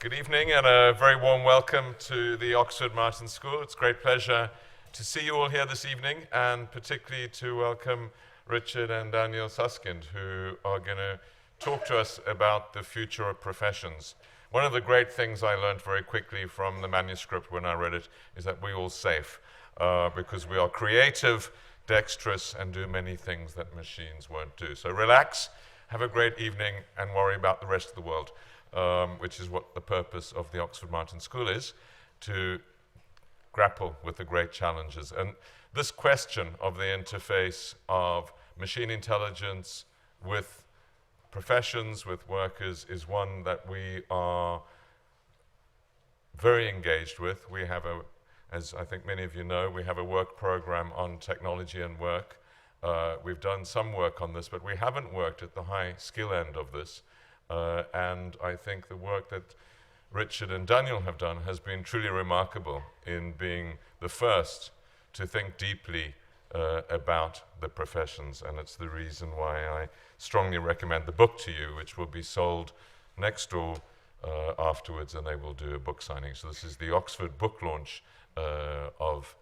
Good evening and a very warm welcome to the Oxford Martin School. It's a great pleasure to see you all here this evening, and particularly to welcome Richard and Daniel Susskind, who are going to talk to us about the future of professions. One of the great things I learned very quickly from the manuscript when I read it is that we're all safe because we are creative, dexterous, and do many things that machines won't do. So relax, have a great evening, and worry about the rest of the world, which is what the purpose of the Oxford Martin School is, to grapple with the great challenges. And this question of the interface of machine intelligence with professions, with workers, is one that we are very engaged with. We have as I think many of you know, we have a work program on technology and work. We've done some work on this, but we haven't worked at the high skill end of this. And I think the work that Richard and Daniel have done has been truly remarkable in being the first to think deeply about the professions, and it's the reason why I strongly recommend the book to you, which will be sold next door afterwards, and they will do a book signing. So this is the Oxford book launch of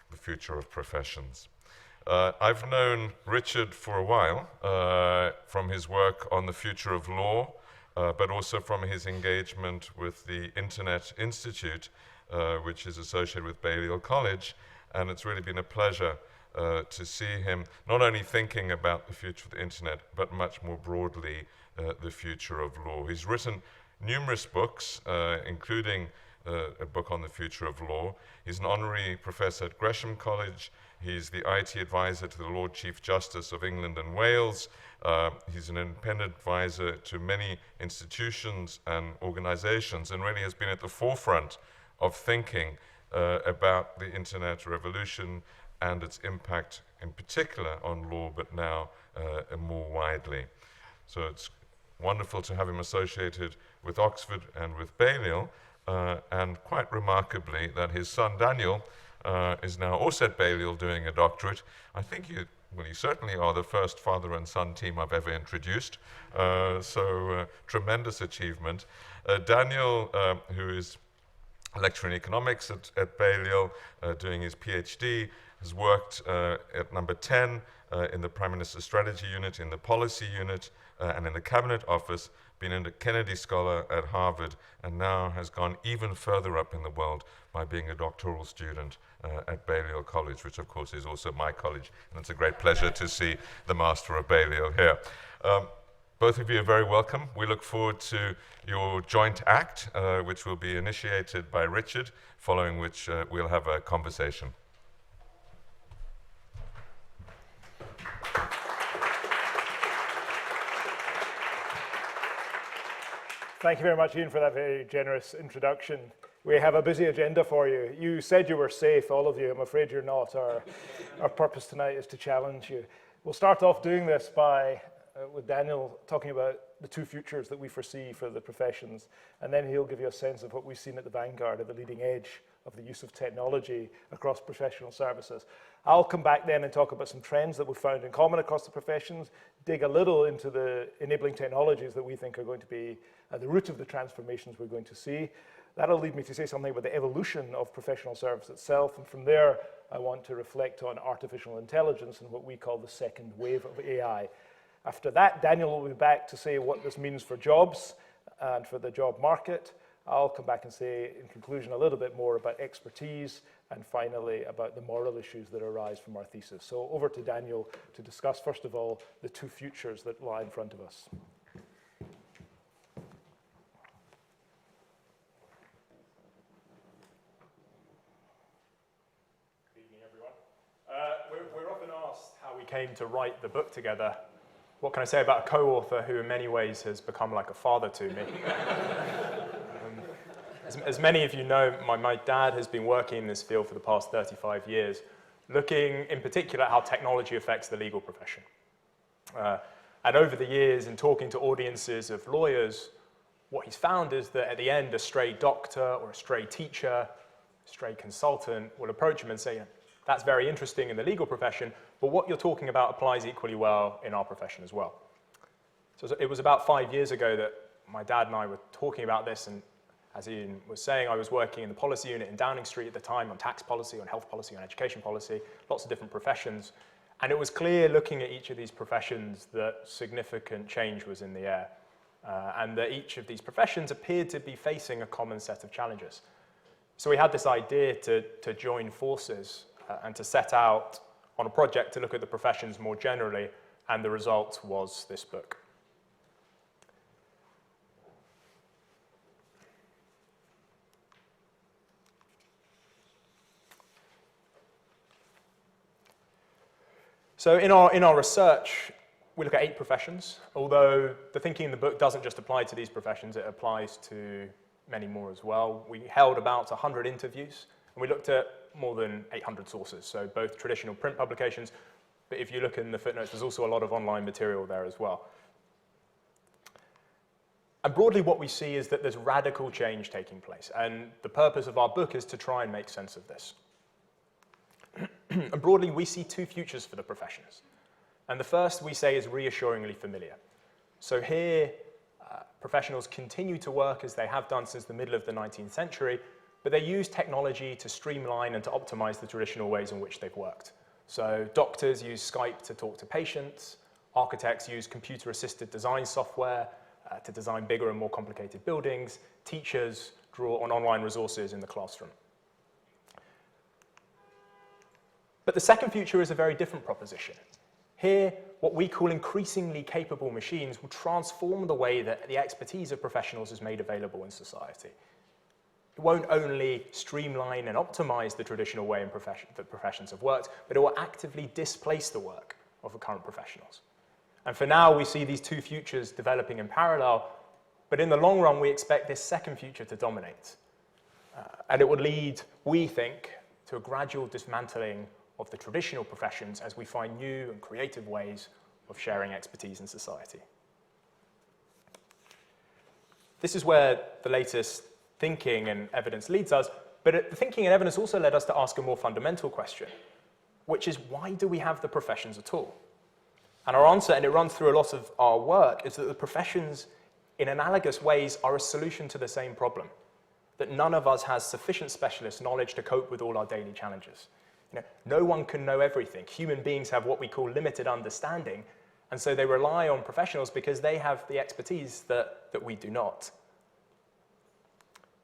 the future of professions. I've known Richard for a while from his work on the future of law, but also from his engagement with the Internet Institute, which is associated with Balliol College, and it's really been a pleasure to see him not only thinking about the future of the Internet, but much more broadly the future of law. He's written numerous books, including a book on the future of law. He's an honorary professor at Gresham College. He's the IT advisor to the Lord Chief Justice of England and Wales. He's an independent advisor to many institutions and organizations, and really has been at the forefront of thinking about the Internet revolution and its impact in particular on law, but now more widely. So it's wonderful to have him associated with Oxford and with Balliol, and quite remarkably that his son Daniel is now also at Balliol doing a doctorate. I think you certainly are the first father and son team I've ever introduced, so tremendous achievement. Daniel, who is a lecturer in economics at Balliol, doing his PhD, has worked at number 10 in the Prime Minister's Strategy Unit, in the Policy Unit, and in the Cabinet Office, been a Kennedy Scholar at Harvard, and now has gone even further up in the world by being a doctoral student at Balliol College, which of course is also my college, and it's a great pleasure to see the Master of Balliol here. Both of you are very welcome. We look forward to your joint act, which will be initiated by Richard, following which we'll have a conversation. Thank you very much, Ian, for that very generous introduction. We have a busy agenda for you. You said you were safe, all of you. I'm afraid you're not. Our purpose tonight is to challenge you. We'll start off doing this by, with Daniel, talking about the two futures that we foresee for the professions, and then he'll give you a sense of what we've seen at the vanguard, at the leading edge of the use of technology across professional services. I'll come back then and talk about some trends that we've found in common across the professions, dig a little into the enabling technologies that we think are going to be at the root of the transformations we're going to see. That'll lead me to say something about the evolution of professional service itself, and from there I want to reflect on artificial intelligence and what we call the second wave of AI. After that, Daniel will be back to say what this means for jobs and for the job market. I'll come back and say, in conclusion, a little bit more about expertise, and finally about the moral issues that arise from our thesis. So over to Daniel to discuss, first of all, the two futures that lie in front of us. Good evening, everyone. We're often asked how we came to write the book together. What can I say about a co-author who in many ways has become like a father to me? As many of you know, my dad has been working in this field for the past 35 years, looking in particular at how technology affects the legal profession. And over the years, in talking to audiences of lawyers, what he's found is that at the end, a stray doctor or a stray teacher, a stray consultant will approach him and say, that's very interesting in the legal profession, but what you're talking about applies equally well in our profession as well. So it was about 5 years ago that my dad and I were talking about this, and As Ian was saying, I was working in the policy unit in Downing Street at the time on tax policy, on health policy, on education policy, lots of different professions. And it was clear looking at each of these professions that significant change was in the air. And that each of these professions appeared to be facing a common set of challenges. So we had this idea to join forces and to set out on a project to look at the professions more generally, and the result was this book. So in our research, we look at 8 professions, although the thinking in the book doesn't just apply to these professions, it applies to many more as well. We held about 100 interviews, and we looked at more than 800 sources, so both traditional print publications, but if you look in the footnotes, there's also a lot of online material there as well. And broadly what we see is that there's radical change taking place, and the purpose of our book is to try and make sense of this. And broadly, we see 2 futures for the professions. And the first, we say, is reassuringly familiar. So here, professionals continue to work as they have done since the middle of the 19th century, but they use technology to streamline and to optimize the traditional ways in which they've worked. So doctors use Skype to talk to patients, architects use computer-assisted design software to design bigger and more complicated buildings, teachers draw on online resources in the classroom. But the second future is a very different proposition. Here, what we call increasingly capable machines will transform the way that the expertise of professionals is made available in society. It won't only streamline and optimize the traditional way that professions have worked, but it will actively displace the work of the current professionals. And for now, we see these 2 futures developing in parallel, but in the long run, we expect this second future to dominate. And it would lead, we think, to a gradual dismantling of the traditional professions as we find new and creative ways of sharing expertise in society. This is where the latest thinking and evidence leads us, but the thinking and evidence also led us to ask a more fundamental question, which is, why do we have the professions at all? And our answer, and it runs through a lot of our work, is that the professions, in analogous ways, are a solution to the same problem, that none of us has sufficient specialist knowledge to cope with all our daily challenges. No one can know everything. Human beings have what we call limited understanding, and so they rely on professionals because they have the expertise that we do not.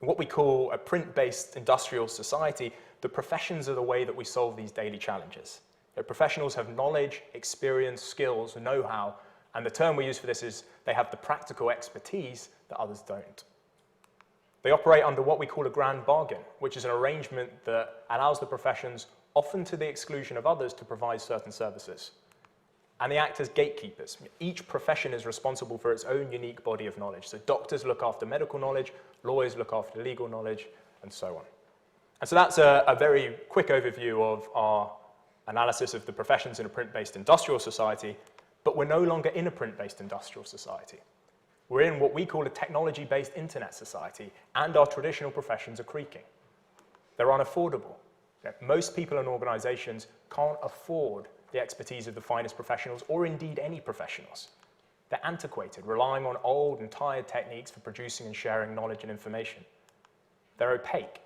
In what we call a print-based industrial society, the professions are the way that we solve these daily challenges. Professionals have knowledge, experience, skills, know-how, and the term we use for this is they have the practical expertise that others don't. They operate under what we call a grand bargain, which is an arrangement that allows the professions, often to the exclusion of others, to provide certain services. And they act as gatekeepers. Each profession is responsible for its own unique body of knowledge. So doctors look after medical knowledge, lawyers look after legal knowledge, and so on. And so that's a very quick overview of our analysis of the professions in a print-based industrial society, but we're no longer in a print-based industrial society. We're in what we call a technology-based internet society, and our traditional professions are creaking. They're unaffordable. Most people and organizations can't afford the expertise of the finest professionals, or indeed any professionals. They're antiquated, relying on old and tired techniques for producing and sharing knowledge and information. They're opaque.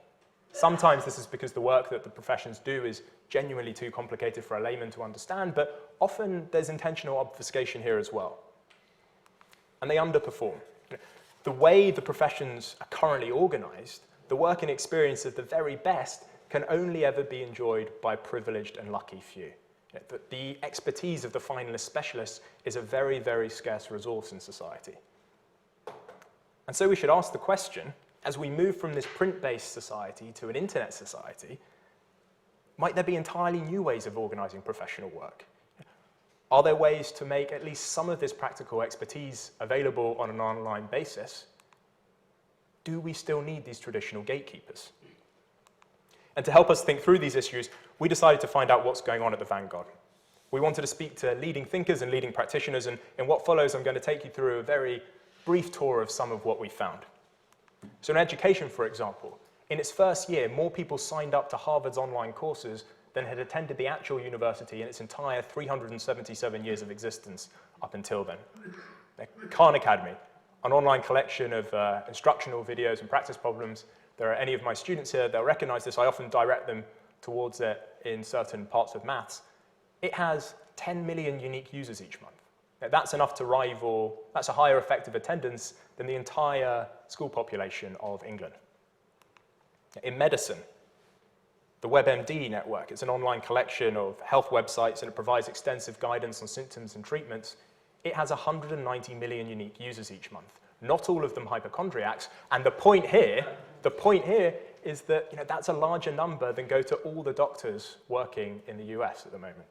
Sometimes this is because the work that the professions do is genuinely too complicated for a layman to understand, but often there's intentional obfuscation here as well. And they underperform. The way the professions are currently organized, the work and experience of the very best can only ever be enjoyed by a privileged and lucky few. The expertise of the finalist specialists is a very, very scarce resource in society. And so we should ask the question, as we move from this print-based society to an internet society, might there be entirely new ways of organizing professional work? Are there ways to make at least some of this practical expertise available on an online basis? Do we still need these traditional gatekeepers? And to help us think through these issues, we decided to find out what's going on at the vanguard. We wanted to speak to leading thinkers and leading practitioners, and in what follows, I'm going to take you through a very brief tour of some of what we found. So in education, for example, in its first year, more people signed up to Harvard's online courses than had attended the actual university in its entire 377 years of existence up until then. Khan Academy, an online collection of instructional videos and practice problems. There are any of my students here, they'll recognize this. I often direct them towards it in certain parts of maths. It has 10 million unique users each month. Now, that's enough to rival, that's a higher effective attendance than the entire school population of England. In medicine, the WebMD network, it's an online collection of health websites and it provides extensive guidance on symptoms and treatments. It has 190 million unique users each month. Not all of them hypochondriacs. And the point here is that that's a larger number than go to all the doctors working in the US at the moment.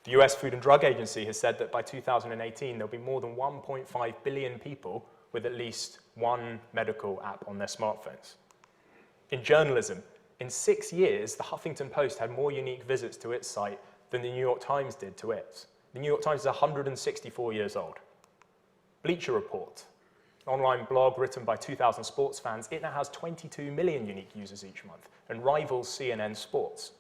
The US Food and Drug Agency has said that by 2018, there'll be more than 1.5 billion people with at least one medical app on their smartphones. In journalism, in 6 years, the Huffington Post had more unique visits to its site than the New York Times did to its. The New York Times is 164 years old. Bleacher Report, an online blog written by 2,000 sports fans, it now has 22 million unique users each month and rivals CNN Sports.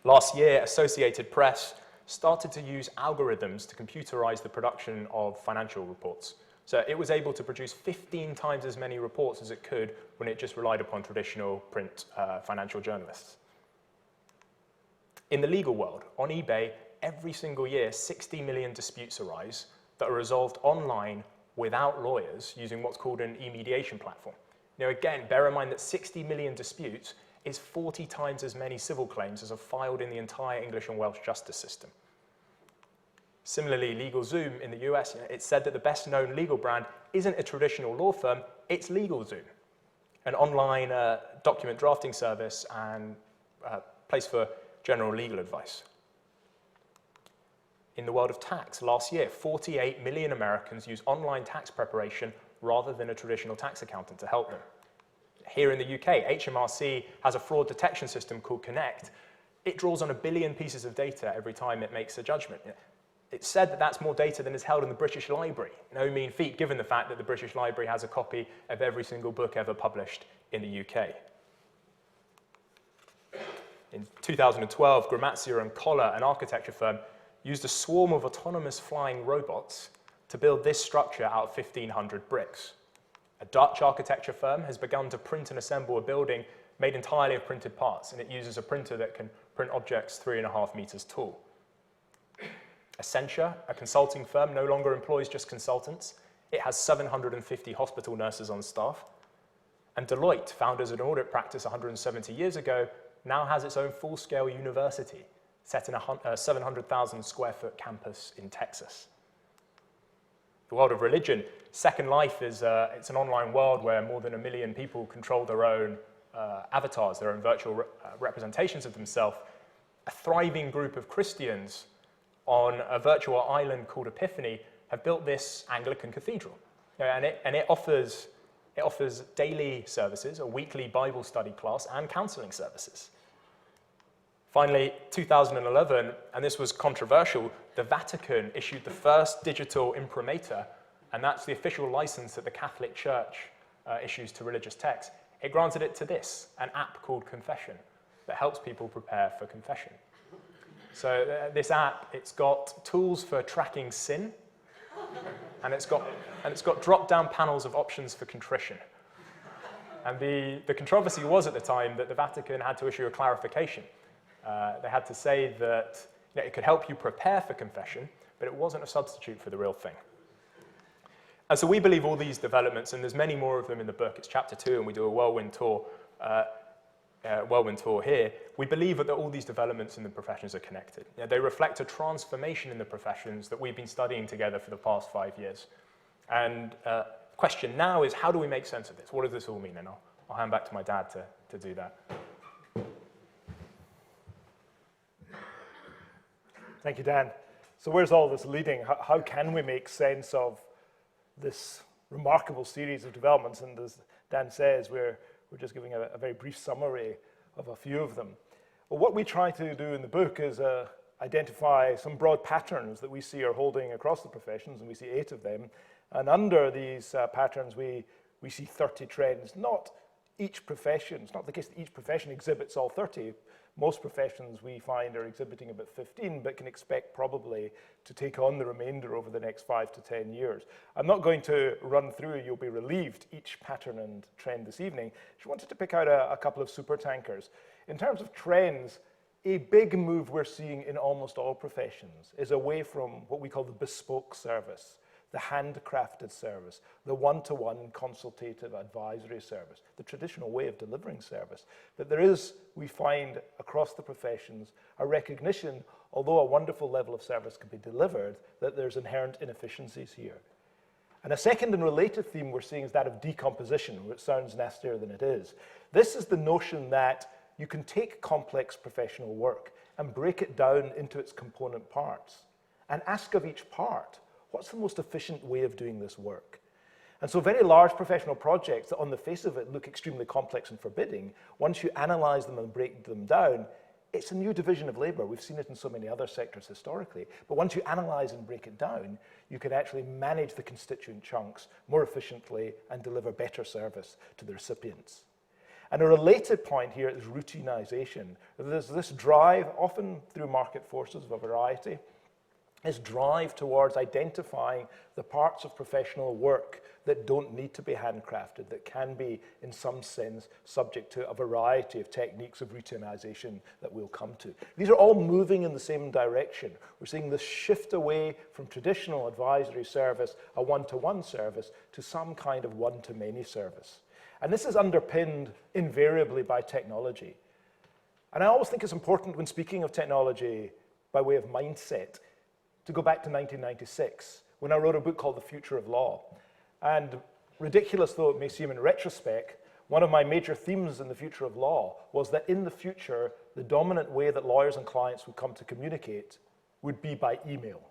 Last year, Associated Press started to use algorithms to computerize the production of financial reports. So it was able to produce 15 times as many reports as it could when it just relied upon traditional print financial journalists. In the legal world, on eBay, every single year, 60 million disputes arise that are resolved online without lawyers using what's called an e-mediation platform. Now again, bear in mind that 60 million disputes is 40 times as many civil claims as are filed in the entire English and Welsh justice system. Similarly, LegalZoom in the US, it's said that the best known legal brand isn't a traditional law firm, it's LegalZoom, an online document drafting service and place for general legal advice. In the world of tax, last year, 48 million Americans use online tax preparation rather than a traditional tax accountant to help them. Here in the UK, HMRC has a fraud detection system called Connect. It draws on 1 billion pieces of data every time it makes a judgment. It's said that that's more data than is held in the British Library. No mean feat, given the fact that the British Library has a copy of every single book ever published in the UK. In 2012, Gramazia and Collar, an architecture firm, used a swarm of autonomous flying robots to build this structure out of 1,500 bricks. A Dutch architecture firm has begun to print and assemble a building made entirely of printed parts, and it uses a printer that can print objects 3.5 meters tall. Accenture, a consulting firm, no longer employs just consultants. It has 750 hospital nurses on staff. And Deloitte, founded as an audit practice 170 years ago, now has its own full-scale university set in a 700,000 square foot campus in Texas. The world of religion, Second Life is it's an online world where more than 1 million people control their own avatars, their own virtual representations of themselves. A thriving group of Christians on a virtual island called Epiphany have built this Anglican cathedral. And it offers daily services, a weekly Bible study class, and counseling services. Finally, 2011, and this was controversial, the Vatican issued the first digital imprimatur, and that's the official license that the Catholic Church issues to religious texts. It granted it to this, an app called Confession, that helps people prepare for confession. So this app, it's got tools for tracking sin, and it's got drop-down panels of options for contrition. And the controversy was at the time that the Vatican had to issue a clarification. They had to say that it could help you prepare for confession, but it wasn't a substitute for the real thing. And so we believe all these developments, and there's many more of them in the book, it's chapter 2, and we do a whirlwind tour here. We believe that all these developments in the professions are connected. They reflect a transformation in the professions that we've been studying together for the past 5 years. And the question now is, how do we make sense of this? What does this all mean? And I'll hand back to my dad to do that. Thank you, Dan. So where's all this leading? How can we make sense of this remarkable series of developments? And as Dan says, we're just giving a very brief summary of a few of them. Well, what we try to do in the book is identify some broad patterns that we see are holding across the professions, and we see 8 of them. And under these patterns, we see 30 trends. Not each profession, it's not the case that each profession exhibits all 30. Most professions we find are exhibiting about 15, but can expect probably to take on the remainder over the next 5 to 10 years. I'm not going to run through, you'll be relieved, each pattern and trend this evening. Just wanted to pick out a couple of super tankers. In terms of trends, a big move we're seeing in almost all professions is away from what we call the bespoke service, the handcrafted service, the one-to-one consultative advisory service, the traditional way of delivering service. But there is, we find across the professions, a recognition, although a wonderful level of service can be delivered, that there's inherent inefficiencies here. And a second and related theme we're seeing is that of decomposition, which sounds nastier than it is. This is the notion that you can take complex professional work and break it down into its component parts and ask of each part, what's the most efficient way of doing this work? And so very large professional projects that on the face of it look extremely complex and forbidding, once you analyze them and break them down, it's a new division of labor. We've seen it in so many other sectors historically. But once you analyze and break it down, you can actually manage the constituent chunks more efficiently and deliver better service to the recipients. And a related point here is routinization. There's this drive, often through market forces of a variety, is drive towards identifying the parts of professional work that don't need to be handcrafted, that can be, in some sense, subject to a variety of techniques of routinization that we'll come to. These are all moving in the same direction. We're seeing this shift away from traditional advisory service, a one-to-one service, to some kind of one-to-many service. And this is underpinned invariably by technology. And I always think it's important when speaking of technology by way of mindset to go back to 1996, when I wrote a book called The Future of Law. And ridiculous though it may seem in retrospect, one of my major themes in The Future of Law was that in the future, the dominant way that lawyers and clients would come to communicate would be by email.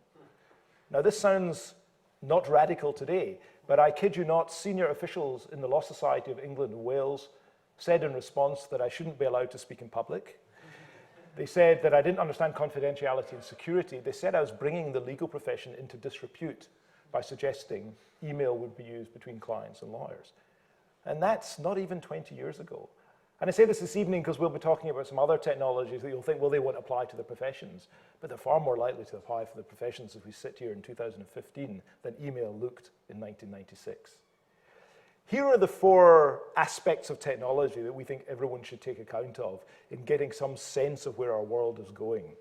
Now this sounds not radical today, but I kid you not, senior officials in the Law Society of England and Wales said in response that I shouldn't be allowed to speak in public. They said that I didn't understand confidentiality and security. They said I was bringing the legal profession into disrepute by suggesting email would be used between clients and lawyers. And that's not even 20 years ago. And I say this evening because we'll be talking about some other technologies that you'll think, well, they won't apply to the professions, but they're far more likely to apply for the professions as we sit here in 2015 than email looked in 1996. Here are the 4 aspects of technology that we think everyone should take account of in getting some sense of where our world is going.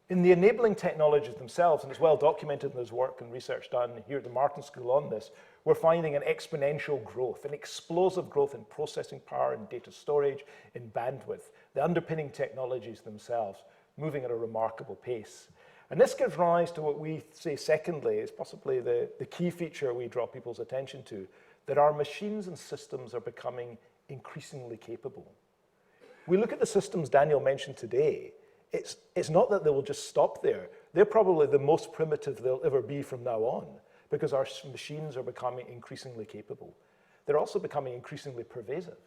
In the enabling technologies themselves, and it's well documented in there's work and research done here at the Martin School on this, we're finding an exponential growth, an explosive growth in processing power and data storage, in bandwidth, the underpinning technologies themselves moving at a remarkable pace. And this gives rise to what we say secondly is possibly the key feature we draw people's attention to, that our machines and systems are becoming increasingly capable. We look at the systems Daniel mentioned today, it's not that they will just stop there. They're probably the most primitive they'll ever be from now on, because our machines are becoming increasingly capable. They're also becoming increasingly pervasive,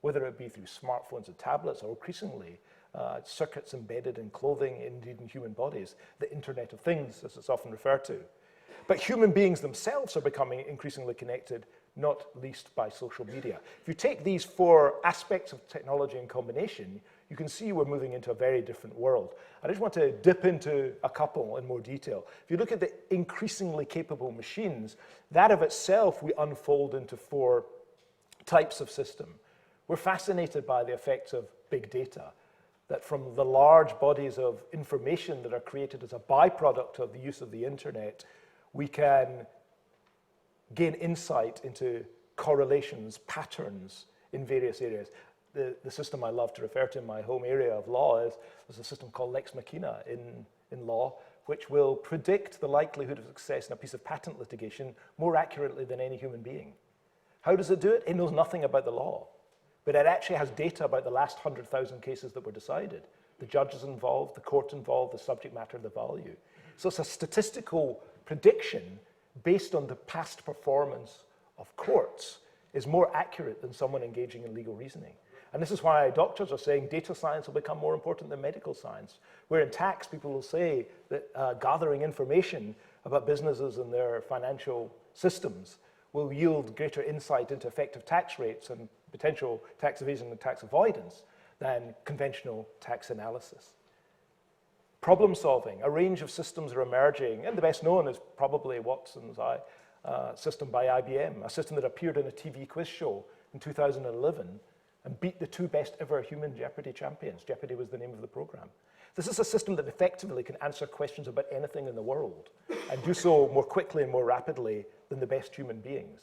whether it be through smartphones and tablets, or increasingly circuits embedded in clothing, indeed in human bodies, the Internet of Things, as it's often referred to. But human beings themselves are becoming increasingly connected, not least by social media. If you take these 4 aspects of technology in combination, you can see we're moving into a very different world. I just want to dip into a couple in more detail. If you look at the increasingly capable machines, that of itself we unfold into 4 types of system. We're fascinated by the effects of big data, that from the large bodies of information that are created as a byproduct of the use of the internet, we can gain insight into correlations, patterns in various areas. The system I love to refer to in my home area of law is there's a system called Lex Machina in law, which will predict the likelihood of success in a piece of patent litigation more accurately than any human being. How does it do it? It knows nothing about the law, but it actually has data about the last 100,000 cases that were decided, the judges involved, the court involved, the subject matter, the value. So it's a statistical prediction based on the past performance of courts is more accurate than someone engaging in legal reasoning. And this is why doctors are saying data science will become more important than medical science. Where in tax, people will say that gathering information about businesses and their financial systems will yield greater insight into effective tax rates and potential tax evasion and tax avoidance. than conventional tax analysis. Problem solving, a range of systems are emerging, and the best known is probably Watson's system by IBM, a system that appeared in a TV quiz show in 2011 and beat the 2 best ever human Jeopardy champions. Jeopardy was the name of the program. This is a system that effectively can answer questions about anything in the world and do so more quickly and more rapidly than the best human beings.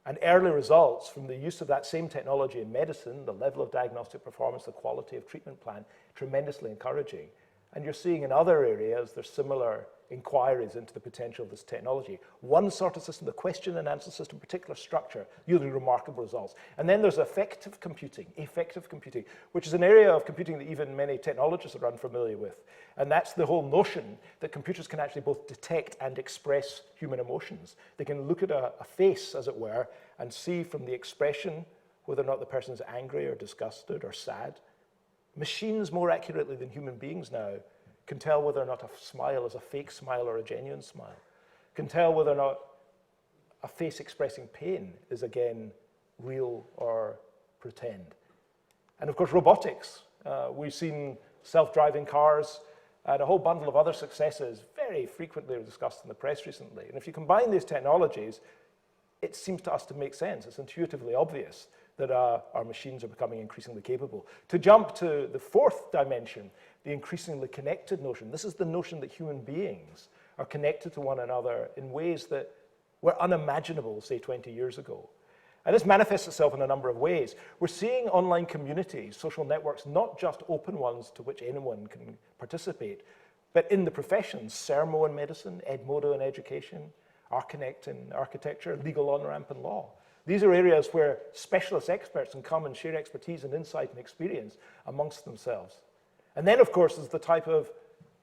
And early results from the use of that same technology in medicine, the level of diagnostic performance, the quality of treatment plan, tremendously encouraging. And you're seeing in other areas, there's similar inquiries into the potential of this technology. One sort of system, the question and answer system, particular structure, yielding remarkable results. And then there's affective computing, which is an area of computing that even many technologists are unfamiliar with. And that's the whole notion that computers can actually both detect and express human emotions. They can look at a face, as it were, and see from the expression whether or not the person is angry or disgusted or sad. Machines, more accurately than human beings now, can tell whether or not a smile is a fake smile or a genuine smile, can tell whether or not a face expressing pain is, again, real or pretend. And of course, robotics. We've seen self-driving cars and a whole bundle of other successes very frequently discussed in the press recently. And if you combine these technologies, it seems to us to make sense. It's intuitively obvious that our machines are becoming increasingly capable. To jump to the 4th dimension, the increasingly connected notion. This is the notion that human beings are connected to one another in ways that were unimaginable, say, 20 years ago. And this manifests itself in a number of ways. We're seeing online communities, social networks, not just open ones to which anyone can participate, but in the professions, Sermo in medicine, Edmodo in education, Archinect in architecture, legal on-ramp in law. These are areas where specialist experts can come and share expertise and insight and experience amongst themselves. And then, of course, there's the type of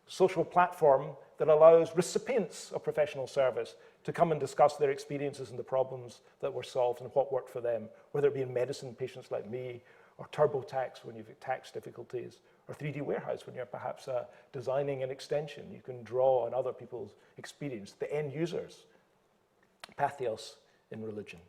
social platform that allows recipients of professional service to come and discuss their experiences and the problems that were solved and what worked for them, whether it be in medicine, patients like me, or TurboTax when you've tax difficulties, or 3D Warehouse when you're perhaps designing an extension. You can draw on other people's experience, the end users. Pathos in religion.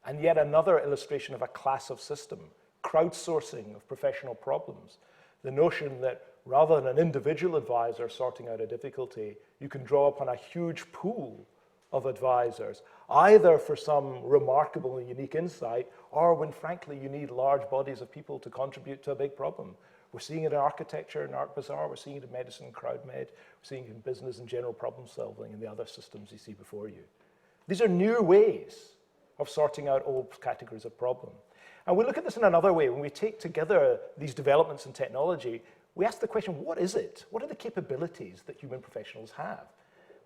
And yet another illustration of a class of system, crowdsourcing of professional problems. The notion that rather than an individual advisor sorting out a difficulty, you can draw upon a huge pool of advisors, either for some remarkable and unique insight, or when, frankly, you need large bodies of people to contribute to a big problem. We're seeing it in architecture and Art Bazaar, we're seeing it in medicine, CrowdMed, we're seeing it in business and general problem solving and the other systems you see before you. These are new ways of sorting out old categories of problem. And we look at this in another way. When we take together these developments in technology, we ask the question, what is it? What are the capabilities that human professionals have?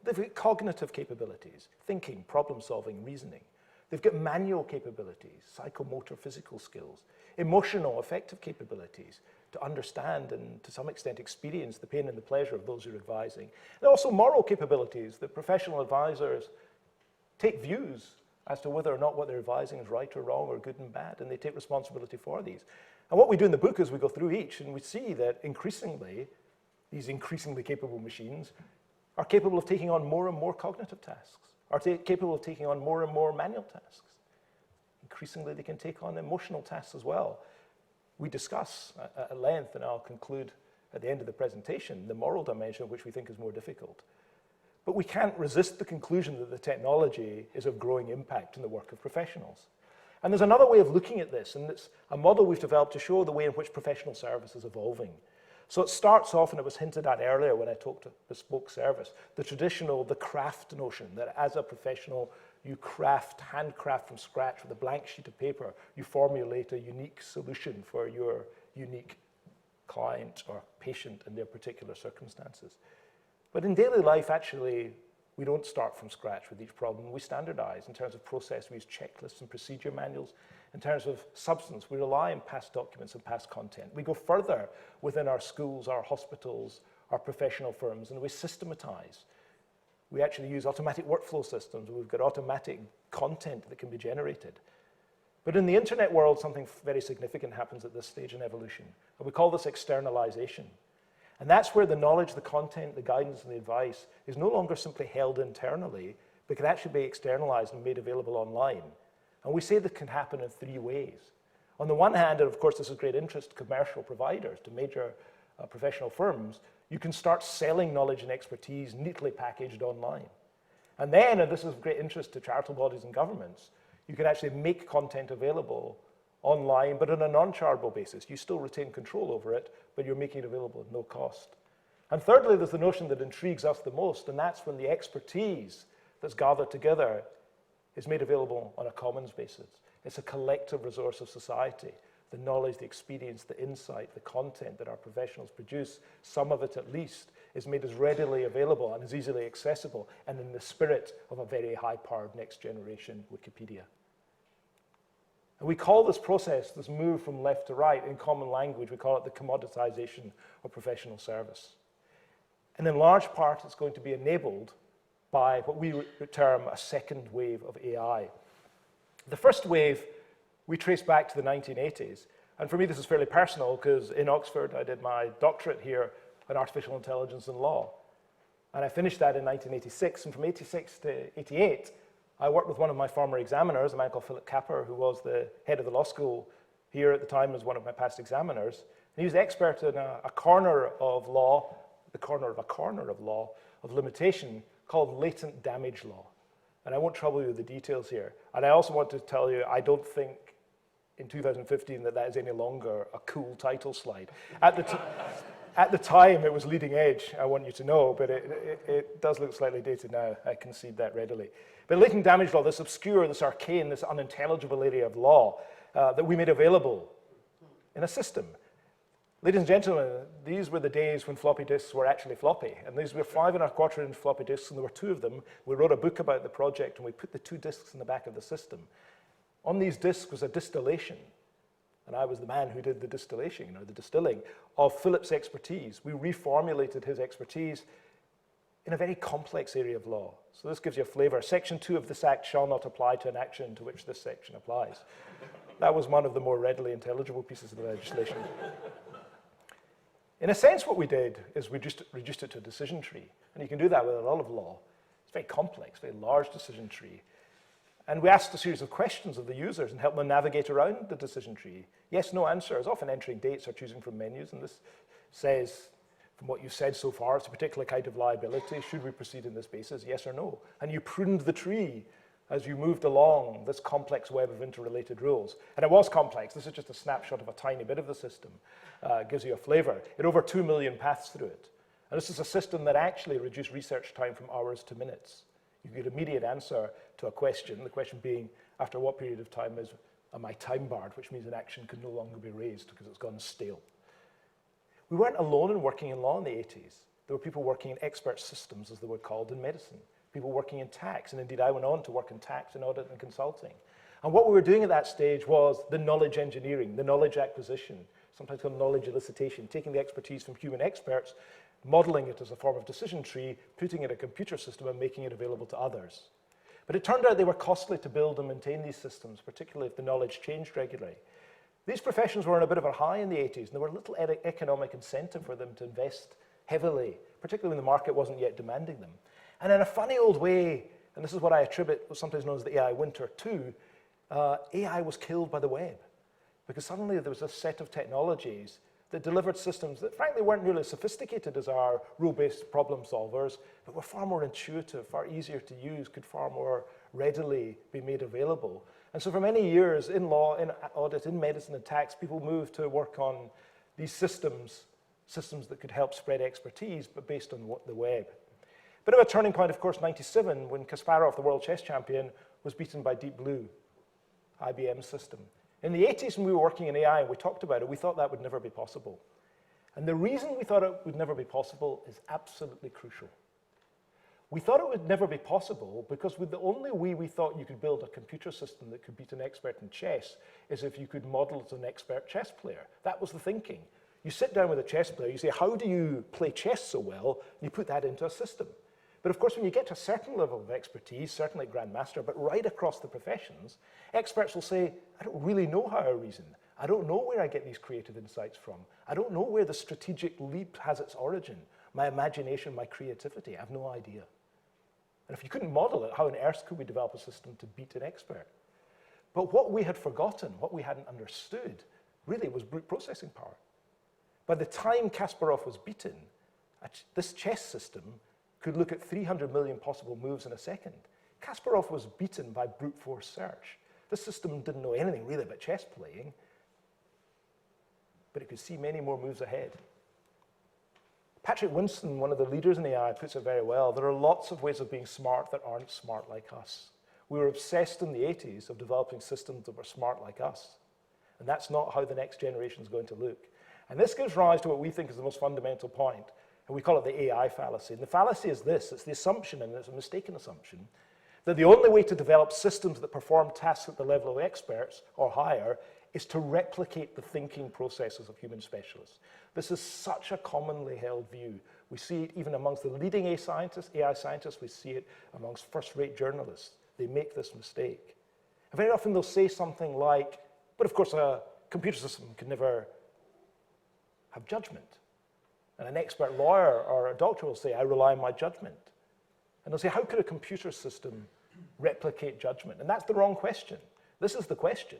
They've got cognitive capabilities, thinking, problem solving, reasoning. They've got manual capabilities, psychomotor, physical skills, emotional, affective capabilities to understand and to some extent experience the pain and the pleasure of those who are advising. And also moral capabilities that professional advisors take views as to whether or not what they're advising is right or wrong or good and bad, and they take responsibility for these. And what we do in the book is we go through each and we see that increasingly, these increasingly capable machines are capable of taking on more and more cognitive tasks, are capable of taking on more and more manual tasks. Increasingly, they can take on emotional tasks as well. We discuss at length, and I'll conclude at the end of the presentation, the moral dimension, which we think is more difficult. But we can't resist the conclusion that the technology is of growing impact in the work of professionals. And there's another way of looking at this, and it's a model we've developed to show the way in which professional service is evolving. So it starts off, and it was hinted at earlier when I talked to bespoke service, the traditional, the craft notion that as a professional, you handcraft from scratch with a blank sheet of paper, you formulate a unique solution for your unique client or patient in their particular circumstances. But in daily life, actually, we don't start from scratch with each problem. We standardize in terms of process. We use checklists and procedure manuals. In terms of substance, we rely on past documents and past content. We go further within our schools, our hospitals, our professional firms, and we systematize. We actually use automatic workflow systems. We've got automatic content that can be generated. But in the internet world, something very significant happens at this stage in evolution. And we call this externalization. And that's where the knowledge, the content, the guidance, and the advice is no longer simply held internally, but can actually be externalized and made available online. And we say that can happen in 3 ways. On the one hand, and of course this is great interest to commercial providers, to major professional firms, you can start selling knowledge and expertise neatly packaged online. And then, and this is of great interest to charitable bodies and governments, you can actually make content available online, but on a non-chargeable basis. You still retain control over it, but you're making it available at no cost. And thirdly, there's the notion that intrigues us the most, and that's when the expertise that's gathered together is made available on a commons basis. It's a collective resource of society. The knowledge, the experience, the insight, the content that our professionals produce, some of it at least, is made as readily available and as easily accessible, and in the spirit of a very high-powered next-generation Wikipedia. And we call this process, this move from left to right, in common language, we call it the commoditization of professional service. And in large part, it's going to be enabled by what we term a second wave of AI. The first wave we trace back to the 1980s. And for me, this is fairly personal, because in Oxford, I did my doctorate here in artificial intelligence and law. And I finished that in 1986. And from 86 to 88, I worked with one of my former examiners, a man called Philip Capper, who was the head of the law school here at the time, as one of my past examiners. And he was the expert in a corner of law, the corner of a corner of law, of limitation, called latent damage law. And I won't trouble you with the details here. And I also want to tell you, I don't think in 2015 that is any longer a cool title slide. At the time, it was leading edge, I want you to know, but it does look slightly dated now. I concede that readily. But latent damage law, this obscure, this arcane, this unintelligible area of law that we made available in a system. Ladies and gentlemen, these were the days when floppy disks were actually floppy. And these were 5 1/4-inch floppy disks, and there were 2 of them. We wrote a book about the project, and we put the 2 disks in the back of the system. On these disks was a distillation, and I was the man who did the distillation, or the distilling, of Philip's expertise. We reformulated his expertise in a very complex area of law. So this gives you a flavor. Section 2 of this act shall not apply to an action to which this section applies. That was one of the more readily intelligible pieces of the legislation. In a sense, what we did is we just reduced it to a decision tree. And you can do that with a lot of law. It's very complex, very large decision tree. And we asked a series of questions of the users and helped them navigate around the decision tree. Yes, no answers, often entering dates or choosing from menus. And this says, from what you've said so far, it's a particular kind of liability. Should we proceed on this basis, yes or no? And you pruned the tree as you moved along this complex web of interrelated rules. And it was complex. This is just a snapshot of a tiny bit of the system. It gives you a flavor. It had over 2 million paths through it. And this is a system that actually reduced research time from hours to minutes. You get immediate answer to a question, the question being, after what period of time am I time barred, which means an action can no longer be raised because it's gone stale. We weren't alone in working in law in the 80s. There were people working in expert systems, as they were called, in medicine. People working in tax, and indeed I went on to work in tax and audit and consulting. And what we were doing at that stage was the knowledge engineering, the knowledge acquisition, sometimes called knowledge elicitation, taking the expertise from human experts, modeling it as a form of decision tree, putting it in a computer system and making it available to others. But it turned out they were costly to build and maintain these systems, particularly if the knowledge changed regularly. These professions were on a bit of a high in the 80s, and there were little economic incentive for them to invest heavily, particularly when the market wasn't yet demanding them. And in a funny old way, and this is what I attribute what's sometimes known as the AI winter to, AI was killed by the web. Because suddenly there was a set of technologies that delivered systems that frankly weren't nearly as sophisticated as our rule-based problem solvers, but were far more intuitive, far easier to use, could far more readily be made available. And so for many years in law, in audit, in medicine and tax, people moved to work on these systems that could help spread expertise, but based on the web. Bit of a turning point, of course, 97, when Kasparov, the world chess champion, was beaten by Deep Blue, IBM's system. In the 80s, when we were working in AI and we talked about it, we thought that would never be possible. And the reason we thought it would never be possible is absolutely crucial. We thought it would never be possible because with the only way we thought you could build a computer system that could beat an expert in chess is if you could model as an expert chess player. That was the thinking. You sit down with a chess player, you say, how do you play chess so well? And you put that into a system. But of course, when you get to a certain level of expertise, certainly Grandmaster, but right across the professions, experts will say, I don't really know how I reason. I don't know where I get these creative insights from. I don't know where the strategic leap has its origin. My imagination, my creativity, I have no idea. And if you couldn't model it, how on earth could we develop a system to beat an expert? But what we had forgotten, what we hadn't understood, really was brute processing power. By the time Kasparov was beaten, this chess system could look at 300 million possible moves in a second. Kasparov was beaten by brute force search. This system didn't know anything really about chess playing, but it could see many more moves ahead. Patrick Winston, one of the leaders in AI, puts it very well. There are lots of ways of being smart that aren't smart like us. We were obsessed in the 80s of developing systems that were smart like us. And that's not how the next generation is going to look. And this gives rise to what we think is the most fundamental point, and we call it the AI fallacy. And the fallacy is this: it's the assumption, and it's a mistaken assumption, that the only way to develop systems that perform tasks at the level of experts or higher is to replicate the thinking processes of human specialists. This is such a commonly held view. We see it even amongst the leading AI scientists. We see it amongst first-rate journalists. They make this mistake. And very often they'll say something like, but of course a computer system can never have judgment. And an expert lawyer or a doctor will say, I rely on my judgment. And they'll say, how could a computer system replicate judgment? And that's the wrong question. This is the question.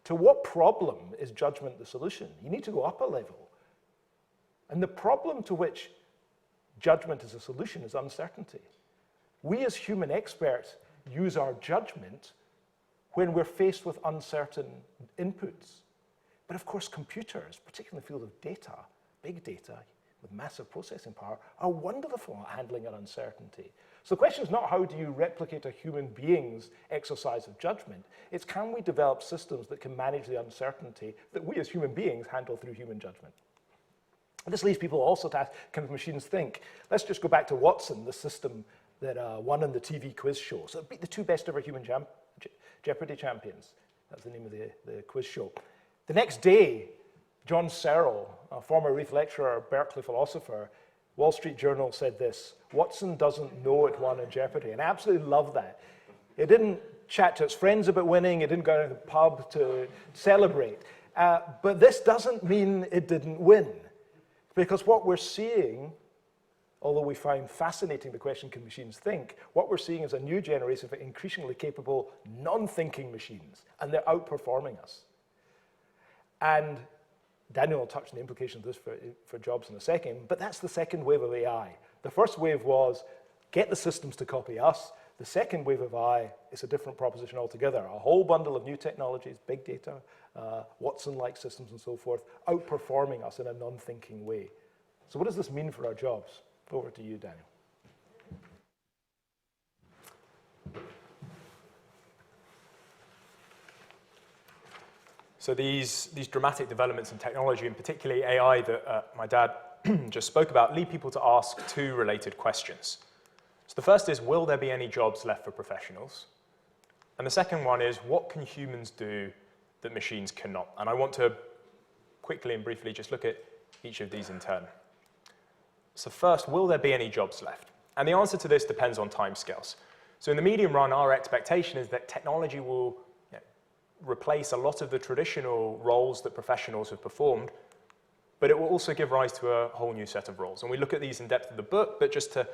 To what problem is judgment the solution? You need to go up a level. And the problem to which judgment is a solution is uncertainty. We as human experts use our judgment when we're faced with uncertain inputs. But of course, computers, particularly in the field of data, big data with massive processing power, are wonderful at handling an uncertainty. So the question is not how do you replicate a human being's exercise of judgment, it's can we develop systems that can manage the uncertainty that we as human beings handle through human judgment. And this leads people also to ask, can machines think? Let's just go back to Watson, the system that won in the TV quiz show. So it beat the two best ever human Jeopardy champions. That's the name of the quiz show. The next day, John Searle, a former Reith lecturer, Berkeley philosopher, Wall Street Journal said this: Watson doesn't know it won in Jeopardy. And I absolutely love that. It didn't chat to its friends about winning. It didn't go to the pub to celebrate. But this doesn't mean it didn't win. Because what we're seeing, although we find fascinating the question, can machines think, what we're seeing is a new generation of increasingly capable non-thinking machines, and they're outperforming us. And Daniel will touch on the implications of this for jobs in a second, but that's the second wave of AI. The first wave was get the systems to copy us. The second wave of AI is a different proposition altogether. A whole bundle of new technologies, big data, Watson-like systems and so forth, outperforming us in a non-thinking way. So what does this mean for our jobs? Over to you, Daniel. So these dramatic developments in technology, and particularly AI that my dad just spoke about, lead people to ask two related questions. So the first is, will there be any jobs left for professionals? And the second one is, what can humans do that machines cannot? And I want to quickly and briefly just look at each of these in turn. So first, will there be any jobs left? And the answer to this depends on timescales. So in the medium run, our expectation is that technology will replace a lot of the traditional roles that professionals have performed, but it will also give rise to a whole new set of roles. And we look at these in depth in the book, but just to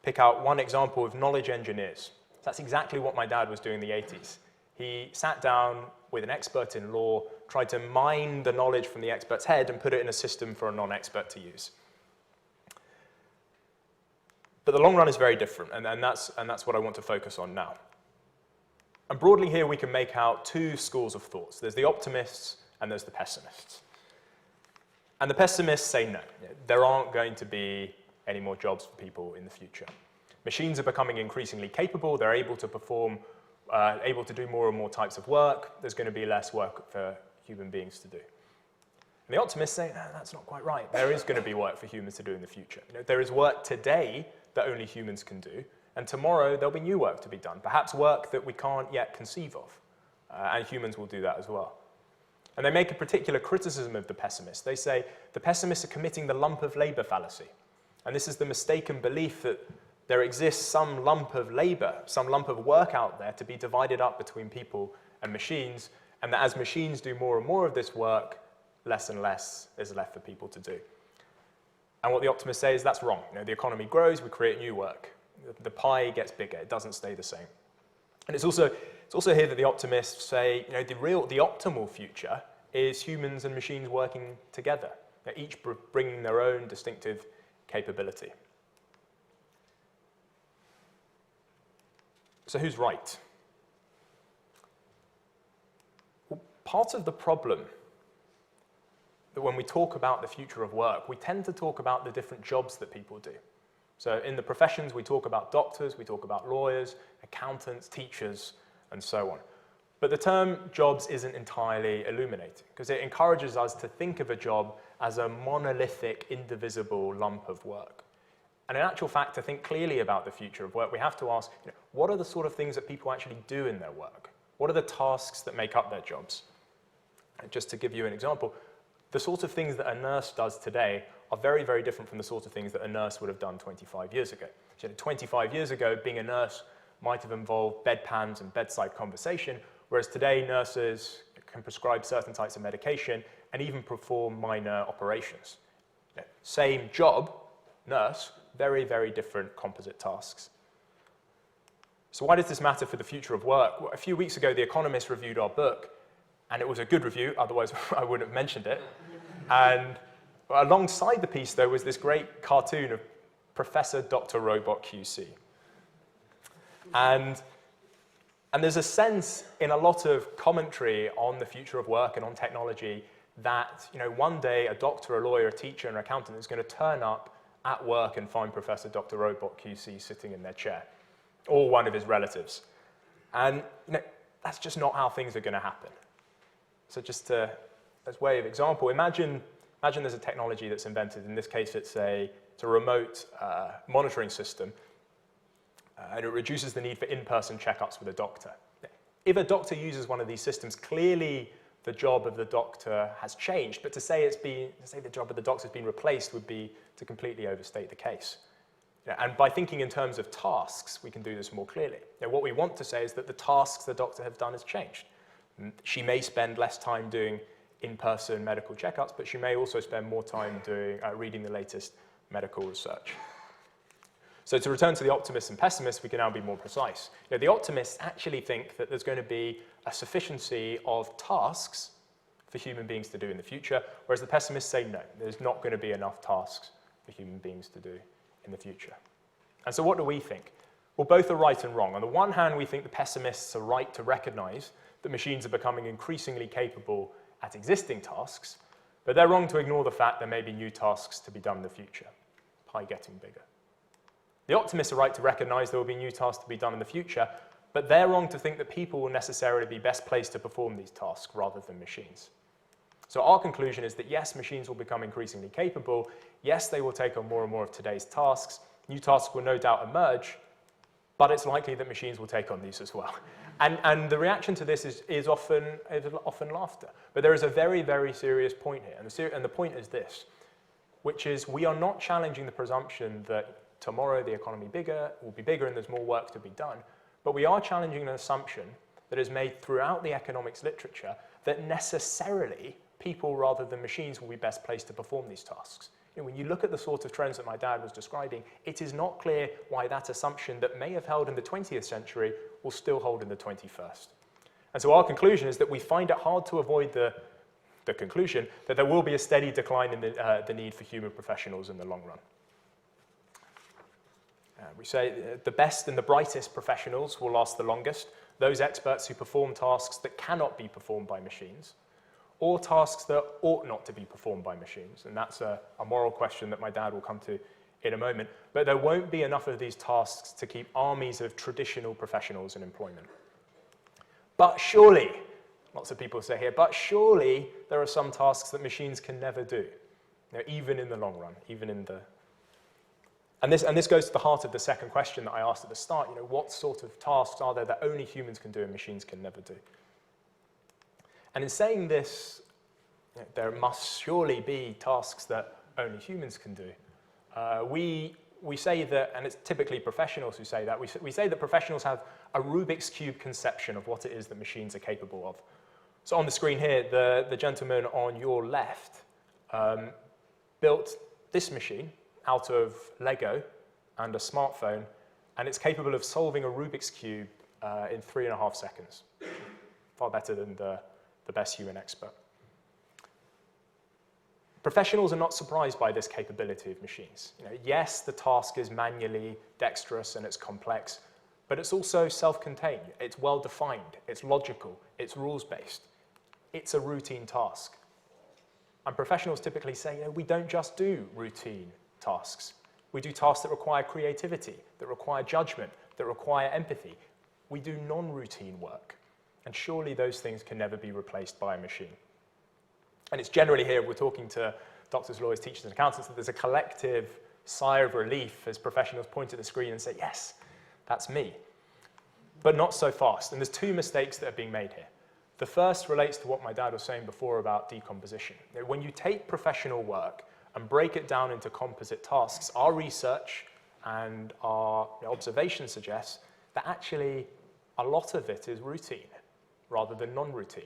pick out one example of knowledge engineers. That's exactly what my dad was doing in the 80s. He sat down with an expert in law, tried to mine the knowledge from the expert's head and put it in a system for a non-expert to use. But the long run is very different, and that's what I want to focus on now. And broadly here, we can make out two schools of thoughts. There's the optimists and there's the pessimists. And the pessimists say no, there aren't going to be any more jobs for people in the future. Machines are becoming increasingly capable. They're able to perform, able to do more and more types of work. There's going to be less work for human beings to do. And the optimists say, no, that's not quite right. There is going to be work for humans to do in the future. There is work today that only humans can do. And tomorrow, there'll be new work to be done, perhaps work that we can't yet conceive of. And humans will do that as well. And they make a particular criticism of the pessimists. They say the pessimists are committing the lump of labor fallacy. And this is the mistaken belief that there exists some lump of labor, some lump of work out there to be divided up between people and machines, and that as machines do more and more of this work, less and less is left for people to do. And what the optimists say is that's wrong. The economy grows, we create new work. The pie gets bigger, it doesn't stay the same. And it's also It's also here that the optimists say, the optimal future is humans and machines working together, each bringing their own distinctive capability. So who's right? Well, part of the problem that when we talk about the future of work, we tend to talk about the different jobs that people do. So in the professions, we talk about doctors, we talk about lawyers, accountants, teachers, and so on. But the term jobs isn't entirely illuminating, because it encourages us to think of a job as a monolithic, indivisible lump of work. And in actual fact, to think clearly about the future of work, we have to ask, what are the sort of things that people actually do in their work? What are the tasks that make up their jobs? And just to give you an example, the sort of things that a nurse does today are very, very different from the sort of things that a nurse would have done 25 years ago. So 25 years ago, being a nurse might have involved bedpans and bedside conversation, whereas today nurses can prescribe certain types of medication and even perform minor operations. Same job, nurse, very, very different composite tasks. So why does this matter for the future of work? Well, a few weeks ago, The Economist reviewed our book, and it was a good review, otherwise I wouldn't have mentioned it. And alongside the piece, though, was this great cartoon of Professor Dr. Robot QC. And there's a sense in a lot of commentary on the future of work and on technology that one day a doctor, a lawyer, a teacher, and an accountant is going to turn up at work and find Professor Dr. Robot QC sitting in their chair, or one of his relatives. And that's just not how things are going to happen. So just as way of example, imagine there's a technology that's invented. In this case, it's a remote monitoring system, and it reduces the need for in-person checkups with a doctor. If a doctor uses one of these systems, clearly the job of the doctor has changed, but to say the job of the doctor has been replaced would be to completely overstate the case. And by thinking in terms of tasks, we can do this more clearly. What we want to say is that the tasks the doctor has done has changed. She may spend less time doing in-person medical checkups, but she may also spend more time reading the latest medical research. So to return to the optimists and pessimists, we can now be more precise. The optimists actually think that there's going to be a sufficiency of tasks for human beings to do in the future, whereas the pessimists say no, there's not going to be enough tasks for human beings to do in the future. And so what do we think? Well, both are right and wrong. On the one hand, we think the pessimists are right to recognize that machines are becoming increasingly capable at existing tasks, but they're wrong to ignore the fact there may be new tasks to be done in the future, pie getting bigger. The optimists are right to recognize there will be new tasks to be done in the future, but they're wrong to think that people will necessarily be best placed to perform these tasks rather than machines. So our conclusion is that yes, machines will become increasingly capable. Yes, they will take on more and more of today's tasks. New tasks will no doubt emerge, but it's likely that machines will take on these as well. And the reaction to this is often laughter. But there is a very, very serious point here. And the point is this, which is we are not challenging the presumption that tomorrow the economy will be bigger and there's more work to be done. But we are challenging an assumption that is made throughout the economics literature that necessarily people rather than machines will be best placed to perform these tasks. When you look at the sort of trends that my dad was describing, it is not clear why that assumption that may have held in the 20th century will still hold in the 21st. And so our conclusion is that we find it hard to avoid the conclusion that there will be a steady decline in the need for human professionals in the long run. We say the best and the brightest professionals will last the longest, those experts who perform tasks that cannot be performed by machines, or tasks that ought not to be performed by machines. And that's a moral question that my dad will come to in a moment. But there won't be enough of these tasks to keep armies of traditional professionals in employment. But surely, lots of people say here, but surely there are some tasks that machines can never do, even in the long run, even in the... And this goes to the heart of the second question that I asked at the start. What sort of tasks are there that only humans can do and machines can never do? And in saying this, there must surely be tasks that only humans can do. We say that, and it's typically professionals who say that, we say that professionals have a Rubik's Cube conception of what it is that machines are capable of. So on the screen here, the gentleman on your left built this machine out of Lego and a smartphone, and it's capable of solving a Rubik's Cube in 3.5 seconds. Far better than the best human expert. Professionals are not surprised by this capability of machines. Yes, the task is manually dexterous and it's complex, but it's also self-contained. It's well-defined, it's logical, it's rules-based. It's a routine task. And professionals typically say, we don't just do routine tasks. We do tasks that require creativity, that require judgment, that require empathy. We do non-routine work. And surely those things can never be replaced by a machine. And it's generally here, we're talking to doctors, lawyers, teachers, and accountants, that there's a collective sigh of relief as professionals point at the screen and say, yes, that's me. But not so fast. And there's two mistakes that are being made here. The first relates to what my dad was saying before about decomposition. When you take professional work and break it down into composite tasks, our research and our observation suggests that actually a lot of it is routine rather than non-routine.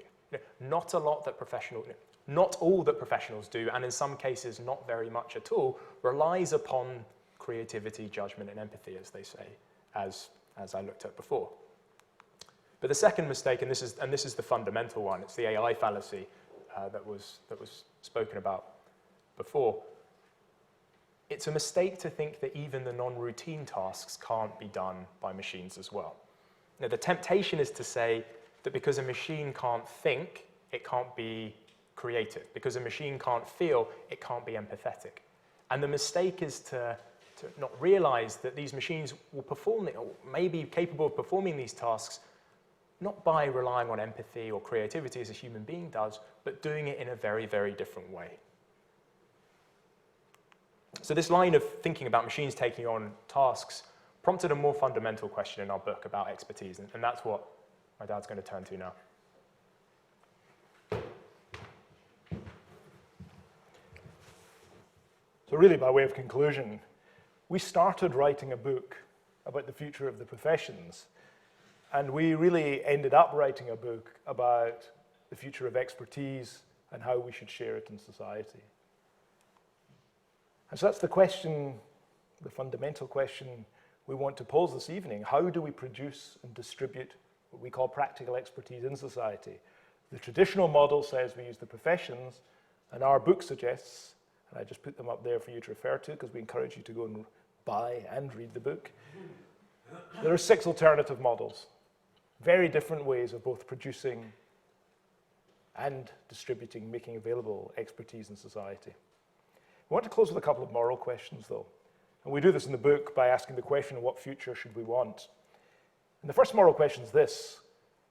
Not all that professionals do, and in some cases not very much at all, relies upon creativity, judgment, and empathy, as they say, as I looked at before. But the second mistake, and this is the fundamental one, it's the AI fallacy that was spoken about before. It's a mistake to think that even the non-routine tasks can't be done by machines as well. Now, the temptation is to say that because a machine can't think, it can't be creative. Because a machine can't feel, it can't be empathetic. And the mistake is to not realize that these machines will perform, or may be capable of performing these tasks, not by relying on empathy or creativity as a human being does, but doing it in a very, very different way. So this line of thinking about machines taking on tasks prompted a more fundamental question in our book about expertise, and that's what my dad's going to turn to now. So really, by way of conclusion, we started writing a book about the future of the professions, and we really ended up writing a book about the future of expertise and how we should share it in society. And so that's the question, the fundamental question we want to pose this evening. How do we produce and distribute what we call practical expertise in society? The traditional model says we use the professions, and our book suggests, and I just put them up there for you to refer to because we encourage you to go and buy and read the book. There are 6 alternative models, very different ways of both producing and distributing, making available expertise in society. I want to close with a couple of moral questions, though. And we do this in the book by asking the question, what future should we want? And the first moral question is this: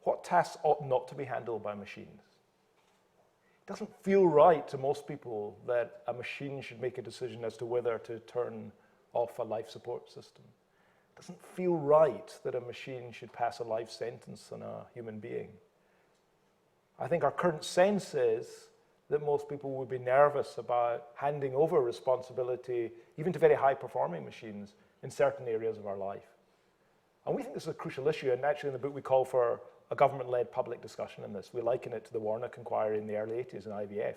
what tasks ought not to be handled by machines? It doesn't feel right to most people that a machine should make a decision as to whether to turn off a life support system. It doesn't feel right that a machine should pass a life sentence on a human being. I think our current sense is that most people would be nervous about handing over responsibility, even to very high-performing machines, in certain areas of our life. And we think this is a crucial issue, and actually in the book we call for a government-led public discussion on this. We liken it to the Warnock inquiry in the early 80s in IVF.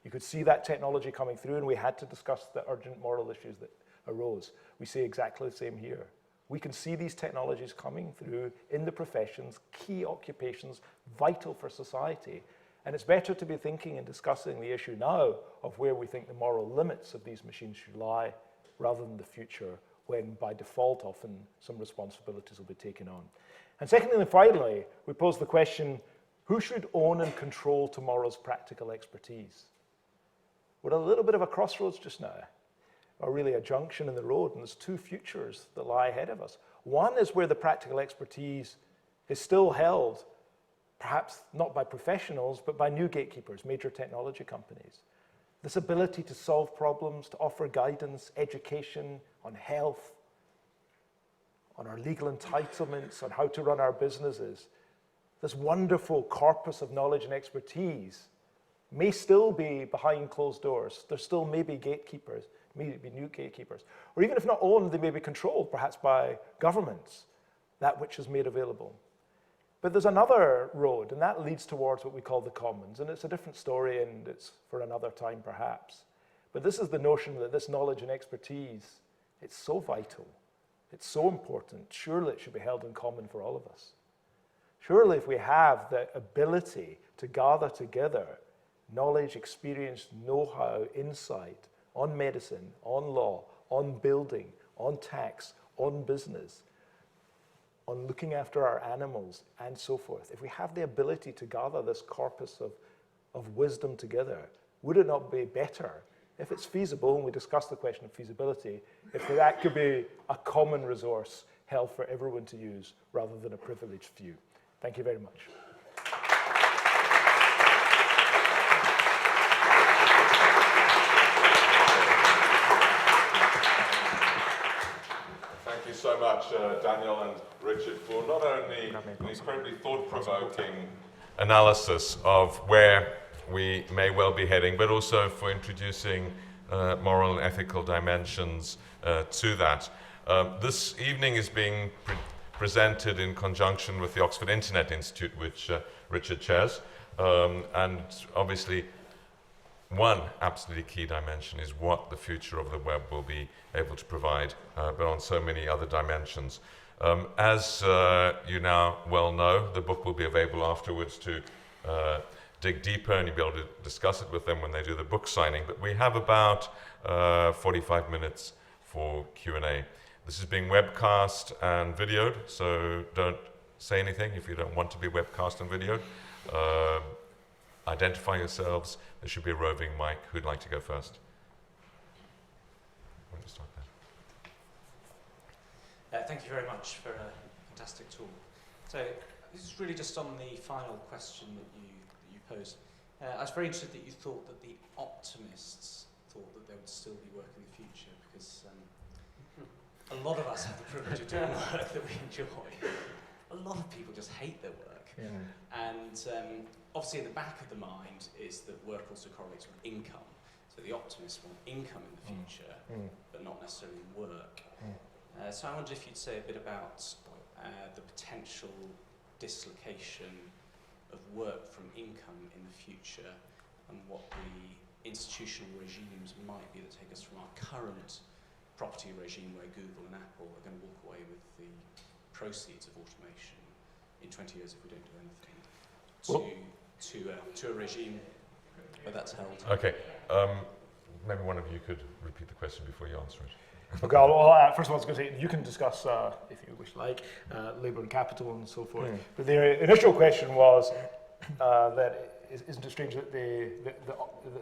You could see that technology coming through, and we had to discuss the urgent moral issues that arose. We say exactly the same here. We can see these technologies coming through in the professions, key occupations, vital for society. And it's better to be thinking and discussing the issue now of where we think the moral limits of these machines should lie, rather than the future, when by default often some responsibilities will be taken on. And secondly and finally, we pose the question, who should own and control tomorrow's practical expertise? We're at a little bit of a crossroads just now, or really a junction in the road, and there's 2 futures that lie ahead of us. One is where the practical expertise is still held, perhaps not by professionals, but by new gatekeepers, major technology companies. This ability to solve problems, to offer guidance, education on health, on our legal entitlements, on how to run our businesses. This wonderful corpus of knowledge and expertise may still be behind closed doors. There still may be gatekeepers, may be new gatekeepers. Or even if not owned, they may be controlled, perhaps by governments, that which is made available. But there's another road, and that leads towards what we call the commons. And it's a different story, and it's for another time, perhaps. But this is the notion that this knowledge and expertise, it's so vital, it's so important, surely it should be held in common for all of us. Surely if we have the ability to gather together knowledge, experience, know-how, insight on medicine, on law, on building, on tax, on business, on looking after our animals, and so forth, if we have the ability to gather this corpus of wisdom together, would it not be better, if it's feasible, and we discussed the question of feasibility, if that could be a common resource held for everyone to use rather than a privileged few? Thank you very much. Thank you so much, Daniel and Richard, for not only an incredibly thought-provoking analysis of where we may well be heading, but also for introducing moral and ethical dimensions to that. This evening is being presented in conjunction with the Oxford Internet Institute, which Richard chairs, and obviously one absolutely key dimension is what the future of the web will be able to provide, but on so many other dimensions. As you now well know, the book will be available afterwards to dig deeper, and you'll be able to discuss it with them when they do the book signing. But we have about 45 minutes for Q&A. This is being webcast and videoed, so don't say anything if you don't want to be webcast and videoed. Identify yourselves. There should be a roving mic. Who'd like to go first? Why don't you start there? Thank you very much for a fantastic talk. So this is really just on the final question that you posed. I was very interested that you thought that the optimists thought that there would still be work in the future, because a lot of us have the privilege of doing work that we enjoy. A lot of people just hate their work. Yeah. And obviously in the back of the mind is that work also correlates with income. So the optimists want income in the future, but not necessarily work. So I wonder if you'd say a bit about the potential dislocation of work from income in the future, and what the institutional regimes might be that take us from our current property regime, where Google and Apple are going to walk away with the proceeds of automation in 20 years if we don't do anything, to a regime where that's held. Okay, maybe one of you could repeat the question before you answer it. Okay, well, first of all, I was going to say, you can discuss, if you wish, labour and capital and so forth. But the initial question was that isn't it strange that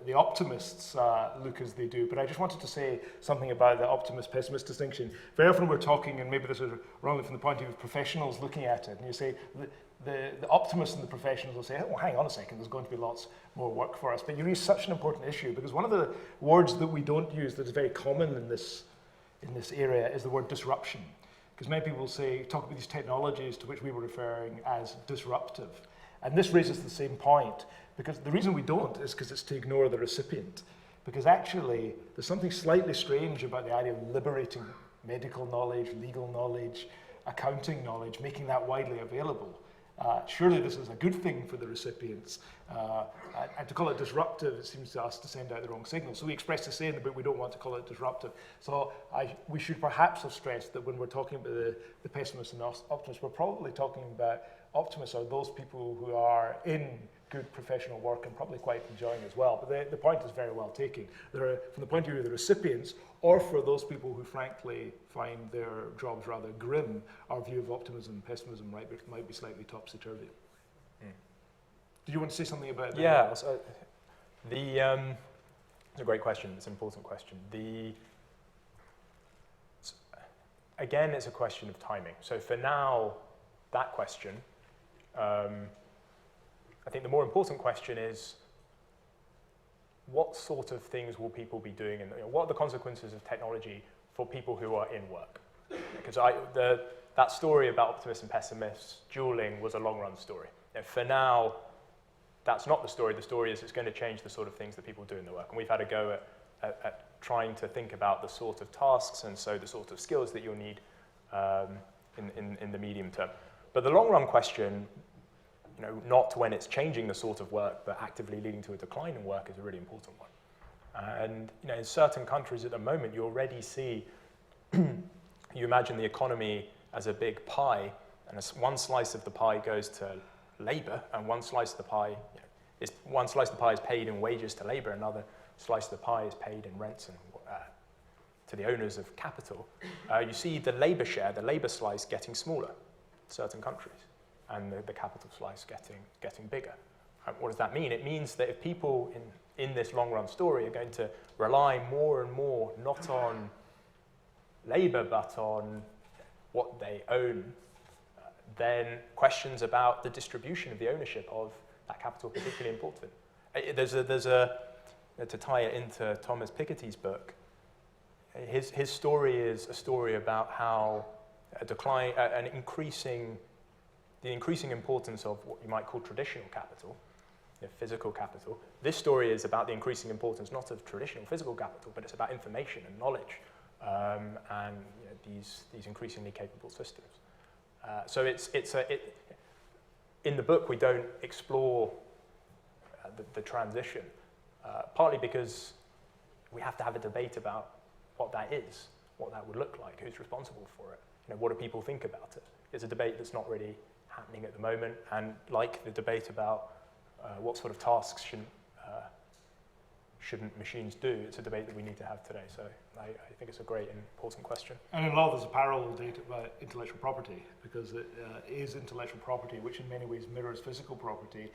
the optimists look as they do? But I just wanted to say something about the optimist-pessimist distinction. Very often we're talking, and maybe this is wrongly from the point of view of professionals looking at it, and you say the optimists and the professionals will say, oh, hang on a second, there's going to be lots more work for us. But you raise such an important issue, because one of the words that we don't use that is very common in this area is the word disruption. Because many people talk about these technologies to which we were referring as disruptive. And this raises the same point, because the reason we don't is because it's to ignore the recipient. Because actually, there's something slightly strange about the idea of liberating medical knowledge, legal knowledge, accounting knowledge, making that widely available. Surely this is a good thing for the recipients. And to call it disruptive, it seems to us to send out the wrong signal. So we express the same, but we don't want to call it disruptive. So we should perhaps have stressed that when we're talking about the pessimists and optimists, we're probably talking about optimists are those people who are in good professional work and probably quite enjoying as well. But the point is very well taken. From the point of view of the recipients, or for those people who frankly find their jobs rather grim, our view of optimism and pessimism might be slightly topsy-turvy. Did you want to say something about that? Yeah, so it's a great question. It's an important question. Again, it's a question of timing. So for now, that question, I think the more important question is, what sort of things will people be doing, and what are the consequences of technology for people who are in work? Because that story about optimists and pessimists dueling was a long-run story. For now, that's not the story. The story is it's going to change the sort of things that people do in the work. And we've had a go at trying to think about the sort of tasks and so the sort of skills that you'll need in the medium term. But the long-run question, not when it's changing the sort of work, but actively leading to a decline in work, is a really important one. And in certain countries at the moment, you already see, you imagine the economy as a big pie, and one slice of the pie goes to labor, and one slice of the pie, is paid in wages to labor, another slice of the pie is paid in rents and to the owners of capital, you see the labor share, the labor slice getting smaller in certain countries, and the capital slice getting bigger. What does that mean? It means that if people in this long-run story are going to rely more and more not on labor but on what they own, then questions about the distribution of the ownership of that capital are particularly important. To tie it into Thomas Piketty's book, his story is a story about how the increasing importance of what you might call traditional capital, physical capital. This story is about the increasing importance not of traditional physical capital, but it's about information and knowledge, and these increasingly capable systems. So in the book we don't explore the transition, partly because we have to have a debate about what that is, what that would look like, who's responsible for it, what do people think about it. It's a debate that's not really happening at the moment, and like the debate about what sort of tasks shouldn't machines do, it's a debate that we need to have today. So I think it's a great and important question. And in law, there's a parallel debate about intellectual property, because it is intellectual property, which in many ways mirrors physical property.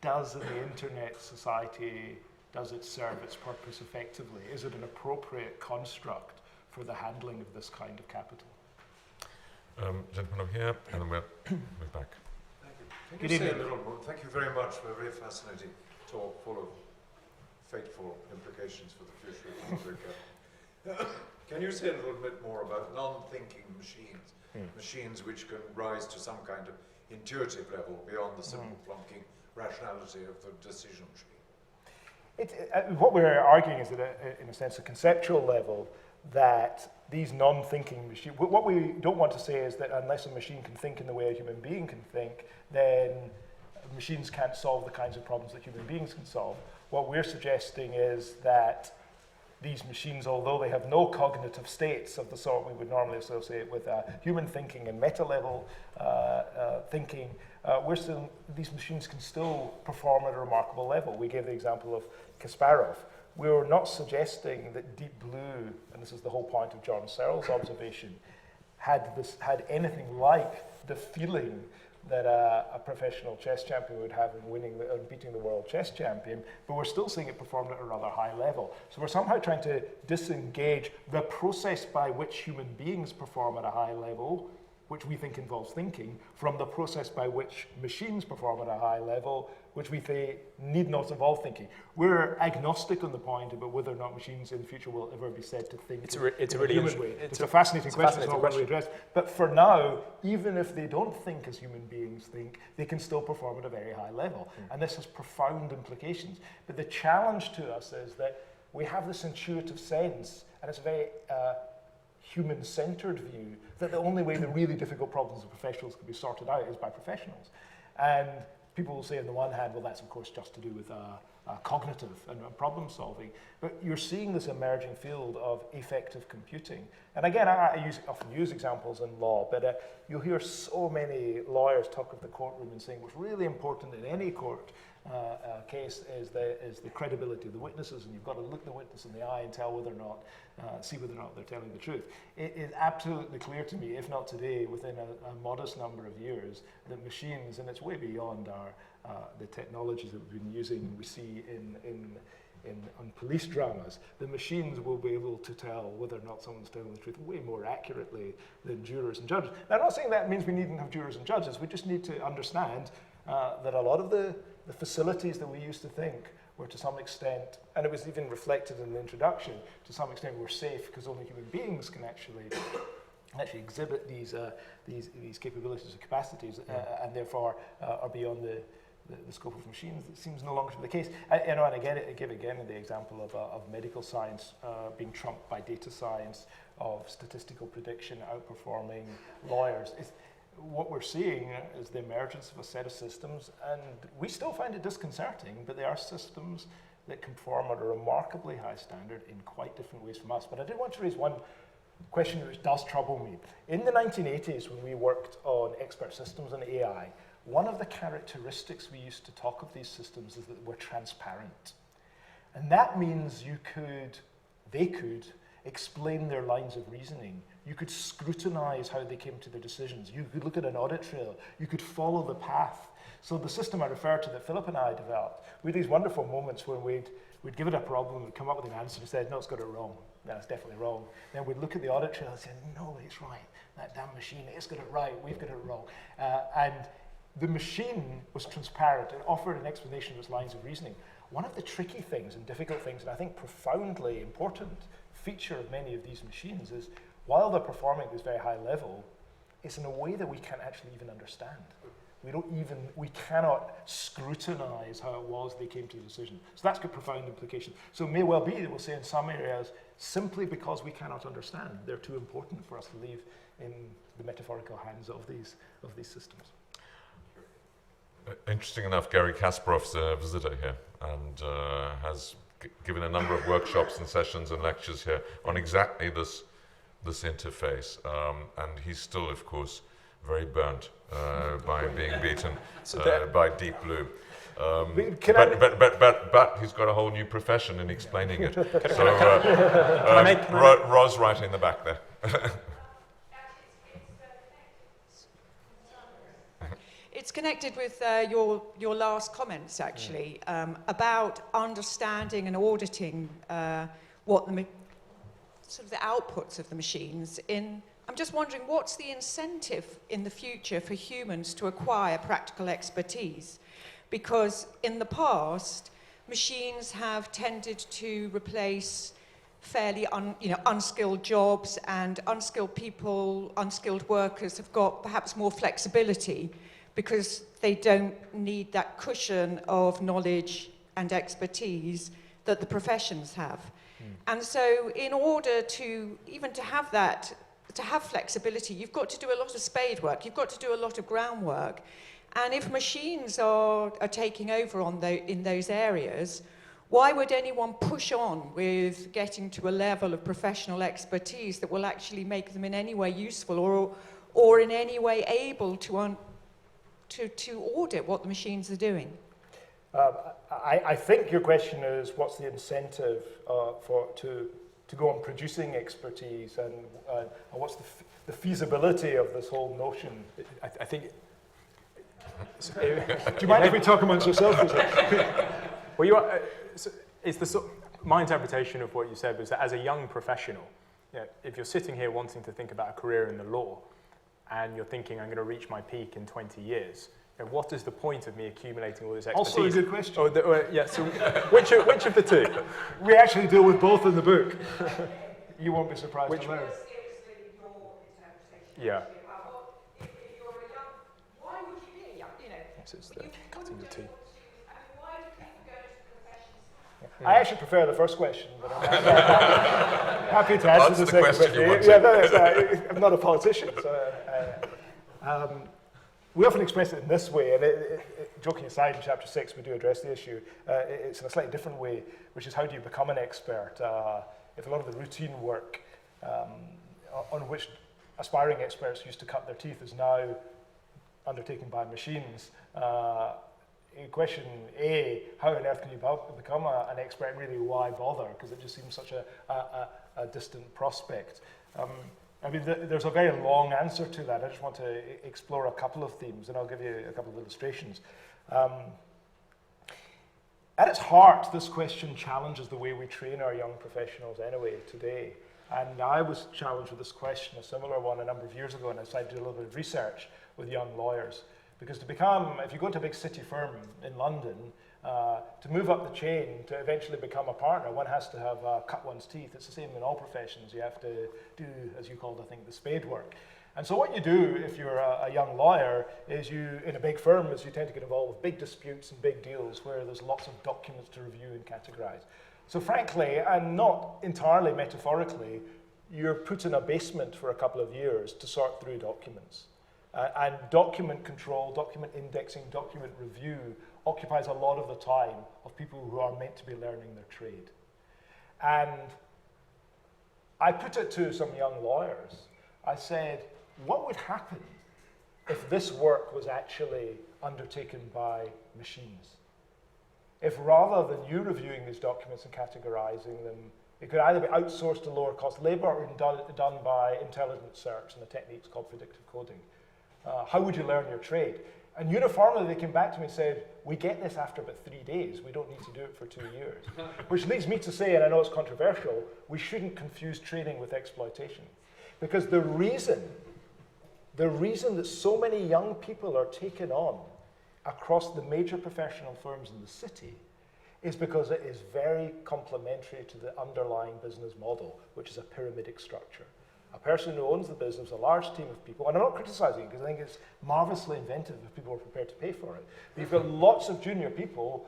Does in the internet society, does it serve its purpose effectively? Is it an appropriate construct for the handling of this kind of capital? Gentleman over here, and then we'll move back. Thank you. Can you say a little more? Thank you very much for a very fascinating talk full of fateful implications for the future of Africa. Can you say a little bit more about non-thinking machines, machines which can rise to some kind of intuitive level beyond the simple plunking rationality of the decision tree? What we're arguing is that, in a sense, a conceptual level, that these non-thinking machines, what we don't want to say is that unless a machine can think in the way a human being can think, then machines can't solve the kinds of problems that human beings can solve. What we're suggesting is that these machines, although they have no cognitive states of the sort we would normally associate with human thinking and meta-level thinking, these machines can still perform at a remarkable level. We gave the example of Kasparov. We're not suggesting that Deep Blue, and this is the whole point of John Searle's observation, had anything like the feeling that a professional chess champion would have in beating the world chess champion, but we're still seeing it performed at a rather high level. So we're somehow trying to disengage the process by which human beings perform at a high level, which we think involves thinking, from the process by which machines perform at a high level, which we think need not involve thinking. We're agnostic on the point about whether or not machines in the future will ever be said to think in a human way. It's a fascinating question. It's not one we address. But for now, even if they don't think as human beings think, they can still perform at a very high level. And this has profound implications. But the challenge to us is that we have this intuitive sense, and it's a very human-centered view, that the only way the really difficult problems of professionals can be sorted out is by professionals. And people will say on the one hand, well, that's of course just to do with cognitive and problem solving. But you're seeing this emerging field of effective computing. And again, I often use examples in law, but you'll hear so many lawyers talk of the courtroom and saying what's really important in any court case is the credibility of the witnesses, and you've got to look the witness in the eye and tell whether or not, see whether or not they're telling the truth. It is absolutely clear to me, if not today, within a modest number of years, that machines, and it's way beyond the technologies that we've been using, we see on police dramas, the machines will be able to tell whether or not someone's telling the truth way more accurately than jurors and judges. Now, I'm not saying that means we needn't have jurors and judges. We just need to understand that a lot of the facilities that we used to think were to some extent, and it was even reflected in the introduction, to some extent were safe because only human beings can actually exhibit these capabilities and capacities, and therefore are beyond the scope of machines. It seems no longer to be the case. And again, I give again the example of medical science being trumped by data science, of statistical prediction outperforming lawyers. What we're seeing is the emergence of a set of systems, and we still find it disconcerting, but they are systems that can perform at a remarkably high standard in quite different ways from us. But I did want to raise one question which does trouble me. In the 1980s, when we worked on expert systems and AI, one of the characteristics we used to talk of these systems is that they were transparent. And that means they could explain their lines of reasoning. You could scrutinize how they came to their decisions. You could look at an audit trail. You could follow the path. So the system I referred to that Philip and I developed, we had these wonderful moments when we'd give it a problem, we'd come up with an answer and said, no, it's got it wrong. No, it's definitely wrong. Then we'd look at the audit trail and say, no, it's right. That damn machine, it's got it right, we've got it wrong. And the machine was transparent and offered an explanation of its lines of reasoning. One of the tricky things and difficult things, and I think profoundly important feature of many of these machines is, while they're performing at this very high level, it's in a way that we can't actually even understand. We cannot scrutinize how it was they came to the decision. So that's got profound implications. So it may well be that we'll say in some areas, simply because we cannot understand, they're too important for us to leave in the metaphorical hands of these systems. Interesting enough, Gary Kasparov's a visitor here and has given a number of workshops and sessions and lectures here on exactly this interface. And he's still, of course, very burnt by being beaten by Deep Blue. But he's got a whole new profession in explaining it. Ros right in the back there. It's connected with your last comments, actually, about understanding and auditing what the outputs of the machines. I'm just wondering, what's the incentive in the future for humans to acquire practical expertise? Because in the past, machines have tended to replace fairly unskilled jobs, and unskilled people, unskilled workers have got perhaps more flexibility because they don't need that cushion of knowledge and expertise that the professions have. And so in order to have that, to have flexibility, you've got to do a lot of spade work, you've got to do a lot of groundwork. And if machines are taking over in those areas, why would anyone push on with getting to a level of professional expertise that will actually make them in any way useful or in any way able to audit what the machines are doing? I think your question is, what's the incentive to go on producing expertise, and what's the feasibility of this whole notion? I think. Do you mind if we talk amongst ourselves? Well, my interpretation of what you said was that as a young professional, if you're sitting here wanting to think about a career in the law, and you're thinking, I'm going to reach my peak in 20 years, what is the point of me accumulating all this expertise? Also a good question. So which of the two? We actually deal with both in the book. You won't be surprised to learn. Yeah. If you're a young, why would you be a young? So it's cutting the teeth. Why do people go into professions? I actually prefer the first question, but I'm happy to answer the second question. I'm not a politician, so we often express it in this way, and joking aside, in chapter 6 we do address the issue. It's in a slightly different way, which is how do you become an expert? If a lot of the routine work on which aspiring experts used to cut their teeth is now undertaken by machines, question A, how on earth can you become an expert, and really why bother? Because it just seems such a distant prospect. I mean, there's a very long answer to that. I just want to explore a couple of themes, and I'll give you a couple of illustrations. At its heart, this question challenges the way we train our young professionals anyway today. And I was challenged with this question, a similar one, a number of years ago, and I decided to do a little bit of research with young lawyers. Because if you go to a big city firm in London, to move up the chain to eventually become a partner, one has to have cut one's teeth. It's the same in all professions. You have to do, as you called, I think, the spade work. And so what you do if you're a young lawyer is in a big firm, you tend to get involved with big disputes and big deals where there's lots of documents to review and categorize. So frankly, and not entirely metaphorically, you're put in a basement for a couple of years to sort through documents. And document control, document indexing, document review occupies a lot of the time of people who are meant to be learning their trade. And I put it to some young lawyers. I said, what would happen if this work was actually undertaken by machines? If rather than you reviewing these documents and categorizing them, it could either be outsourced to lower cost labor or done by intelligent search and the techniques called predictive coding. How would you learn your trade? And uniformly they came back to me and said, we get this after about 3 days, we don't need to do it for 2 years. Which leads me to say, and I know it's controversial, we shouldn't confuse training with exploitation. Because the reason that so many young people are taken on across the major professional firms in the city is because it is very complementary to the underlying business model, which is a pyramidic structure. A person who owns the business, a large team of people, and I'm not criticizing it because I think it's marvelously inventive if people are prepared to pay for it. But you've got lots of junior people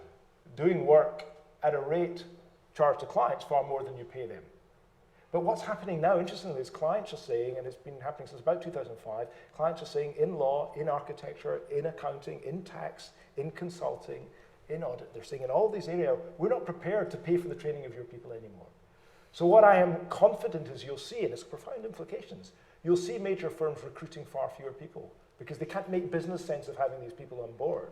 doing work at a rate charged to clients far more than you pay them. But what's happening now, interestingly, is clients are saying, and it's been happening since about 2005, clients are saying in law, in architecture, in accounting, in tax, in consulting, in audit, they're saying in all these areas, we're not prepared to pay for the training of your people anymore. So what I am confident is you'll see, and it's profound implications, you'll see major firms recruiting far fewer people because they can't make business sense of having these people on board.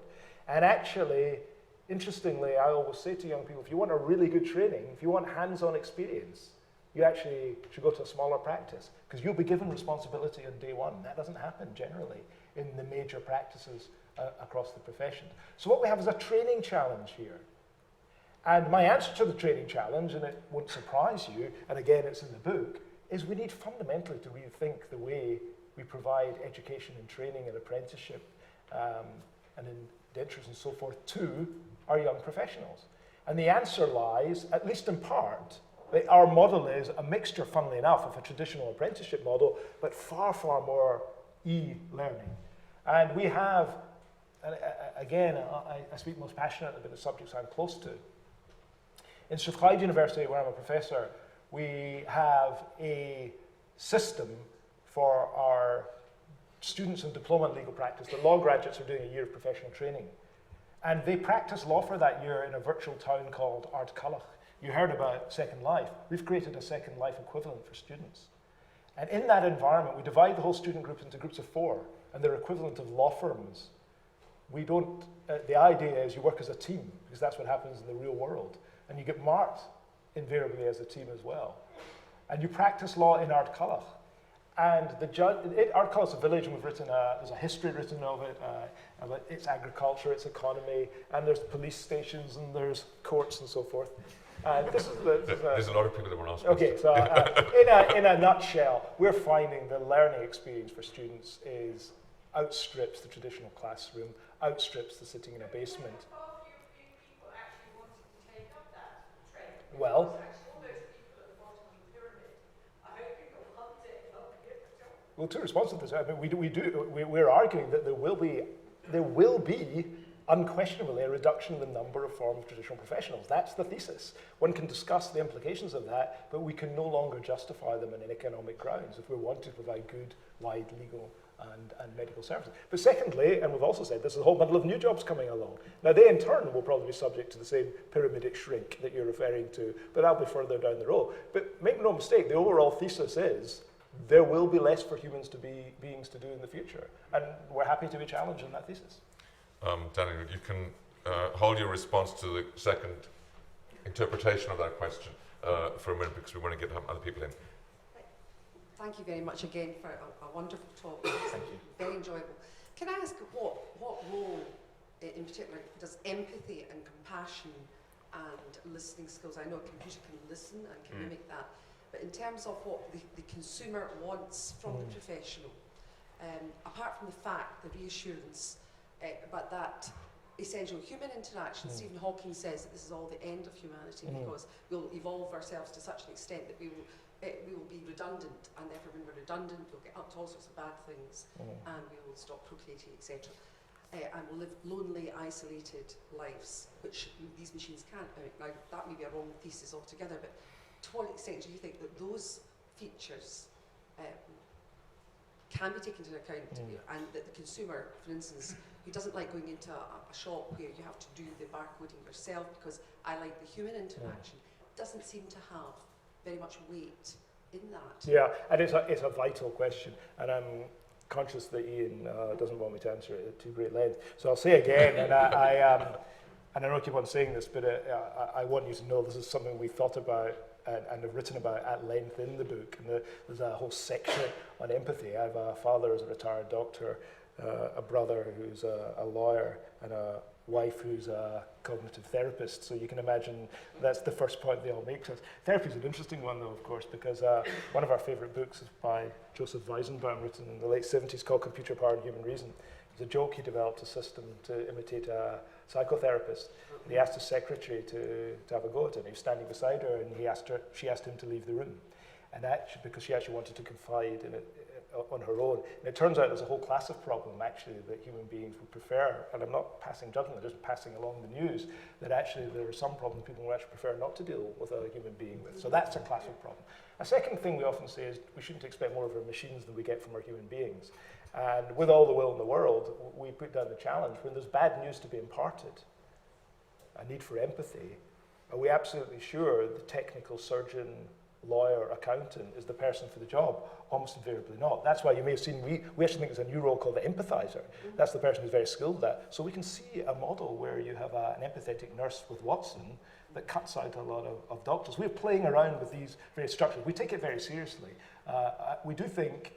And actually, interestingly, I always say to young people, if you want a really good training, if you want hands-on experience, you actually should go to a smaller practice because you'll be given responsibility on day one. That doesn't happen generally in the major practices across the profession. So what we have is a training challenge here. And my answer to the training challenge, and it won't surprise you, and again it's in the book, is we need fundamentally to rethink the way we provide education and training and apprenticeship and indentures and so forth to our young professionals. And the answer lies, at least in part, that our model is a mixture, funnily enough, of a traditional apprenticeship model, but far, far more e-learning. And we have, again, I speak most passionately about the subjects I'm close to. In Susskind University, where I'm a professor, we have a system for our students in diploma in legal practice. The law graduates are doing a year of professional training. And they practice law for that year in a virtual town called Ardculloch. You heard about Second Life. We've created a Second Life equivalent for students. And in that environment, we divide the whole student group into groups of 4, and they're equivalent of law firms. We don't, the idea is you work as a team, because that's what happens in the real world. And you get marked invariably as a team as well. And you practice law in Ardculloch. And the judge, Ardculloch's a village, and we've written there's a history written of it, about its agriculture, its economy, and there's police stations, and there's courts and so forth. There's a lot of people that want to ask questions. Okay, so in a nutshell, we're finding the learning experience for students outstrips the traditional classroom, outstrips the sitting in a basement. Well, to respond to this, I mean, we're arguing that there will be unquestionably a reduction in the number of former traditional professionals. That's the thesis. One can discuss the implications of that, but we can no longer justify them on economic grounds if we want to provide good, wide legal and medical services. But secondly, and we've also said this is a whole bundle of new jobs coming along. Now they in turn will probably be subject to the same pyramidic shrink that you're referring to, but that'll be further down the road. But make no mistake, the overall thesis is there will be less for humans to be beings to do in the future. And we're happy to be challenged on that thesis. Daniel, you can hold your response to the second interpretation of that question for a minute because we want to get other people in. Thank you very much again for a wonderful talk. Thank you. Very enjoyable. Can I ask what role, in particular, does empathy and compassion and listening skills? I know a computer can listen and can mimic that, but in terms of what the consumer wants from the professional, apart from the fact, the reassurance, but that essential human interaction, Stephen Hawking says that this is all the end of humanity because we'll evolve ourselves to such an extent that we will be redundant, and therefore when we're redundant we'll get up to all sorts of bad things and we will stop procreating, etc. And we'll live lonely, isolated lives, which these machines can't. Now that may be a wrong thesis altogether, but to what extent do you think that those features can be taken into account and that the consumer, for instance, who doesn't like going into a shop where you have to do the barcoding yourself because I like the human interaction, doesn't seem to have very much weight in that? Yeah, and it's a vital question, and I'm conscious that Ian doesn't want me to answer it at too great length. So I'll say again, and and I know I keep on saying this, but I want you to know this is something we thought about and have written about at length in the book. And there's a whole section on empathy. I have a father who's a retired doctor, a brother who's a lawyer, and a wife who's a cognitive therapist. So you can imagine that's the first point they all make. Therapy is an interesting one, though, of course, because one of our favourite books is by Joseph Weizenbaum, written in the late 70s, called Computer Powered Human Reason. It was a joke. He developed a system to imitate a psychotherapist. And he asked his secretary to have a go at it. He was standing beside her, and she asked him to leave the room. And actually, because she actually wanted to confide in it on her own. And it turns out there's a whole class of problem, actually, that human beings would prefer, and I'm not passing judgment, I'm just passing along the news, that actually there are some problems people would actually prefer not to deal with a human being with. So that's a class of problem. A second thing we often say is we shouldn't expect more of our machines than we get from our human beings. And with all the will in the world, we put down the challenge, when there's bad news to be imparted, a need for empathy, are we absolutely sure the technical surgeon, lawyer, accountant is the person for the job? Almost invariably not. That's why you may have seen, we actually think there's a new role called the empathizer. That's the person who's very skilled at that. So we can see a model where you have an empathetic nurse with Watson that cuts out a lot of doctors. We're playing around with these various structures. We take it very seriously. We do think,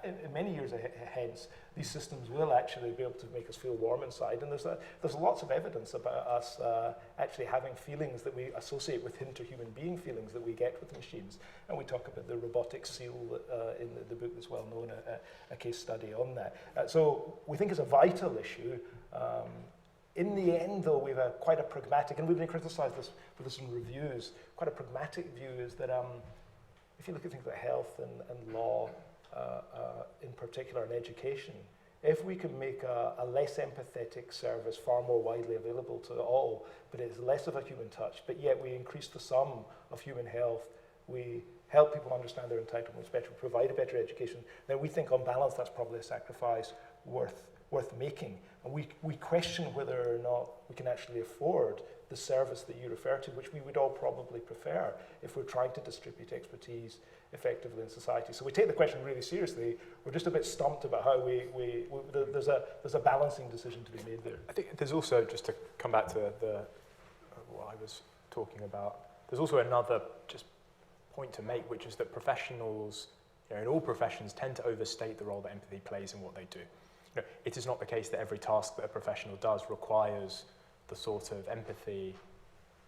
in many years hence, these systems will actually be able to make us feel warm inside. And there's lots of evidence about us actually having feelings that we associate with interhuman being feelings that we get with machines. And we talk about the robotics seal in the book that's well known, a case study on that. So we think it's a vital issue. In the end, though, we've quite a pragmatic, and we've been criticised for this in reviews, quite a pragmatic view is that if you look at things like health and law in particular, and education, if we can make a less empathetic service far more widely available to all, but it's less of a human touch, but yet we increase the sum of human health, we help people understand their entitlements better, provide a better education, then we think on balance that's probably a sacrifice worth making. And we question whether or not we can actually afford the service that you refer to, which we would all probably prefer if we're trying to distribute expertise effectively in society. So we take the question really seriously. We're just a bit stumped about how there's a balancing decision to be made there. I think there's also, just to come back to what I was talking about, there's also another just point to make, which is that professionals, in all professions, tend to overstate the role that empathy plays in what they do. It is not the case that every task that a professional does requires the sort of empathy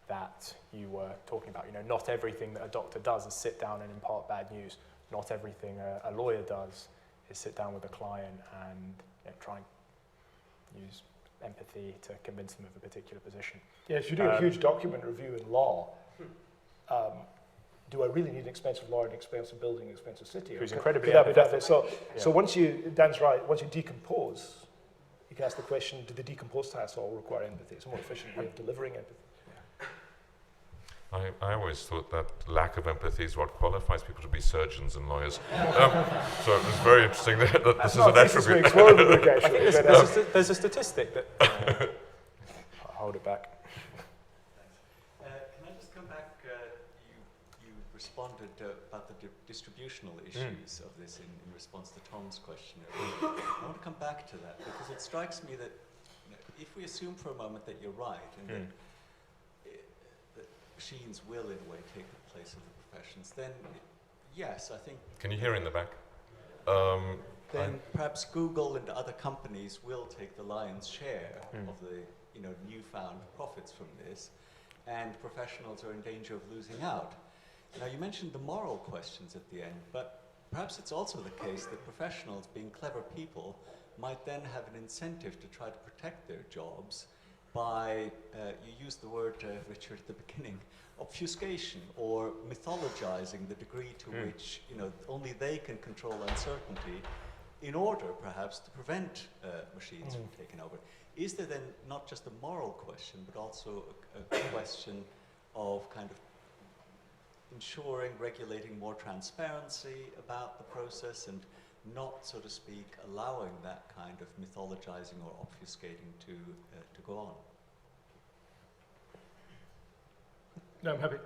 that you were talking about. Not everything that a doctor does is sit down and impart bad news. Not everything a lawyer does is sit down with a client and try and use empathy to convince them of a particular position. Yes, you do a huge document review in law. Do I really need an expensive lawyer, an expensive building, an expensive city? Who's incredibly empathetic. So once Dan's right, once you decompose, you can ask the question, do the decomposed tasks all require empathy? It's a more efficient way of delivering empathy. I always thought that lack of empathy is what qualifies people to be surgeons and lawyers. So it was very interesting that this is an attribute. I think there's a statistic that... I'll hold it back. Can I just come back? You responded about the distributional issues of this in response to Tom's question. I want to come back to that because it strikes me that if we assume for a moment that you're right and that machines will in a way take the place of the professions, then yes, I think... Can you hear in the back? Then perhaps Google and other companies will take the lion's share of the newfound profits from this, and professionals are in danger of losing out. Now, you mentioned the moral questions at the end, but perhaps it's also the case that professionals, being clever people, might then have an incentive to try to protect their jobs by, you used the word, Richard, at the beginning, obfuscation or mythologizing the degree to which only they can control uncertainty in order, perhaps, to prevent machines from taking over. Is there then not just a moral question, but also a question of kind of ensuring, regulating more transparency about the process and not, so to speak, allowing that kind of mythologizing or obfuscating to go on? No, I'm happy.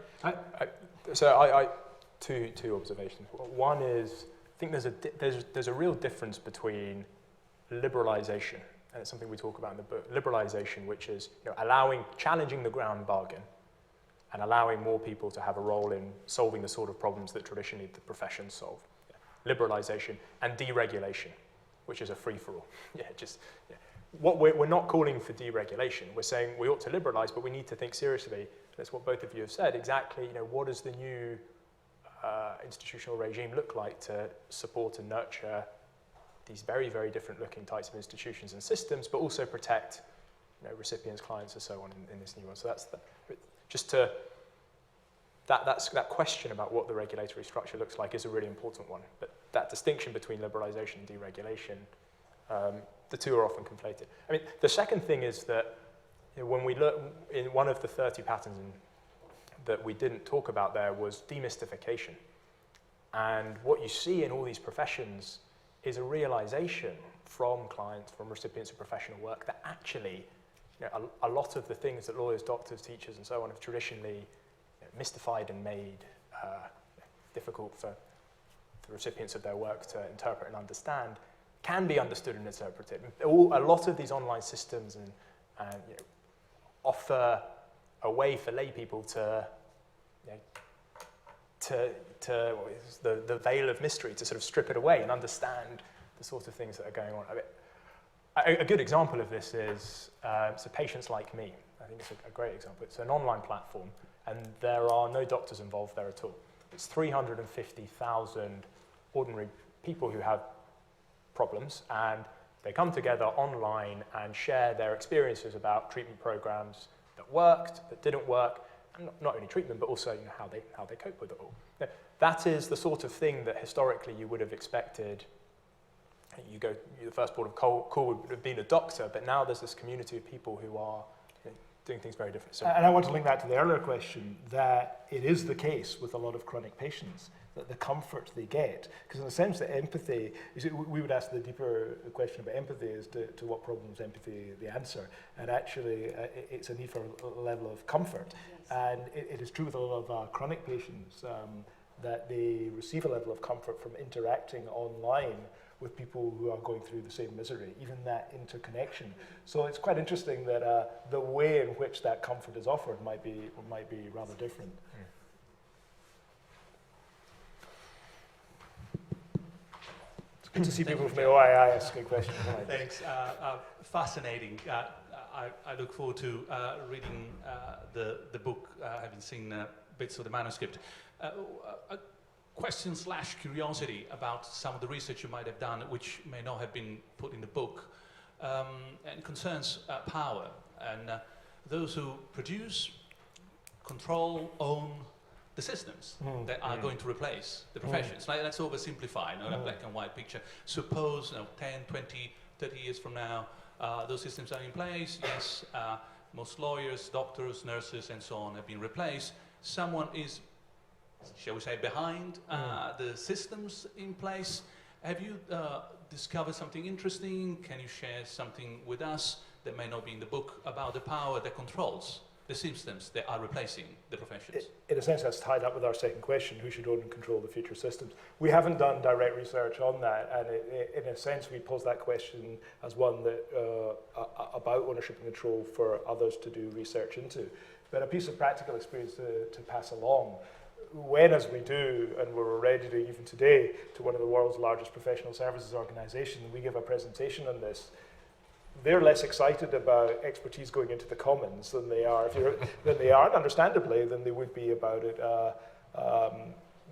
Two observations. One is, I think there's a real difference between liberalization, and it's something we talk about in the book, liberalization, which is challenging the ground bargain and allowing more people to have a role in solving the sort of problems that traditionally the profession solve. Liberalization and deregulation, which is a free-for-all. What we're not calling for deregulation. We're saying we ought to liberalize, but we need to think seriously. That's what both of you have said. Exactly, what does the new institutional regime look like to support and nurture these very, very different looking types of institutions and systems, but also protect recipients, clients, and so on in this new one. So that's that question about what the regulatory structure looks like is a really important one. But that distinction between liberalization and deregulation, the two are often conflated. I mean, the second thing is that when we look in one of the 30 patterns that we didn't talk about there was demystification. And what you see in all these professions is a realization from clients, from recipients of professional work, that actually a lot of the things that lawyers, doctors, teachers, and so on have traditionally mystified and made difficult for the recipients of their work to interpret and understand can be understood and interpreted. A lot of these online systems and offer a way for lay people to the veil of mystery, to sort of strip it away and understand the sort of things that are going on. A good example of this is so Patients Like Me. I think it's a great example. It's an online platform, and there are no doctors involved there at all. It's 350,000 ordinary people who have problems, and they come together online and share their experiences about treatment programs that worked, that didn't work, and not only treatment, but also how they cope with it all. That is the sort of thing that historically you would have expected. The first port of call would have been a doctor, but now there's this community of people who are doing things very different. So, and I want to link that to the earlier question, that it is the case with a lot of chronic patients, that the comfort they get, because in a sense the empathy, we would ask the deeper question about empathy as to what problems empathy the answer, and actually it's a need for a level of comfort. Yes. And it is true with a lot of chronic patients that they receive a level of comfort from interacting online with people who are going through the same misery, even that interconnection. So it's quite interesting that the way in which that comfort is offered might be rather different. It's good to see people from the OII asking questions. Thanks. Fascinating. I look forward to reading the book, having seen bits of the manuscript. Question/curiosity about some of the research you might have done, which may not have been put in the book, and concerns power and those who produce, control, own the systems that are going to replace the professions. Let's oversimplify, a black and white picture. Suppose 10, 20, 30 years from now, those systems are in place. Yes, most lawyers, doctors, nurses, and so on have been replaced. Someone is, shall we say, behind the systems in place. Have you discovered something interesting? Can you share something with us that may not be in the book about the power that controls the systems that are replacing the professions? In a sense, that's tied up with our second question, who should own and control the future systems? We haven't done direct research on that, and in a sense, we pose that question as one that about ownership and control for others to do research into. But a piece of practical experience to pass along, when, as we do, and we're already doing even today, to one of the world's largest professional services organizations, we give a presentation on this. They're less excited about expertise going into the commons than they are, and understandably, than they would be about it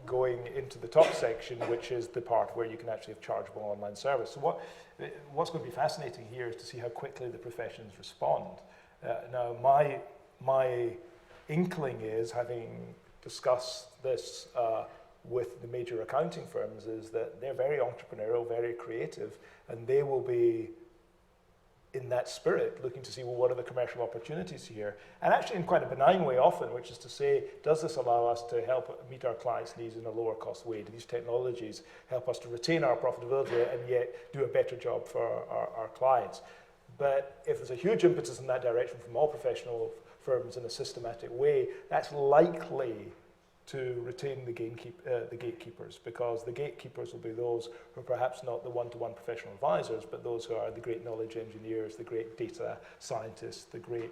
going into the top section, which is the part where you can actually have chargeable online service. So what's going to be fascinating here is to see how quickly the professions respond. Now, my inkling is, having discussed this with the major accounting firms, is that they're very entrepreneurial, very creative, and they will be in that spirit, looking to see, well, what are the commercial opportunities here? And actually in quite a benign way often, which is to say, does this allow us to help meet our clients' needs in a lower cost way? Do these technologies help us to retain our profitability and yet do a better job for our clients? But if there's a huge impetus in that direction from all professional firms in a systematic way, that's likely to retain the gatekeepers, because the gatekeepers will be those who are perhaps not the one-to-one professional advisors, but those who are the great knowledge engineers, the great data scientists, the great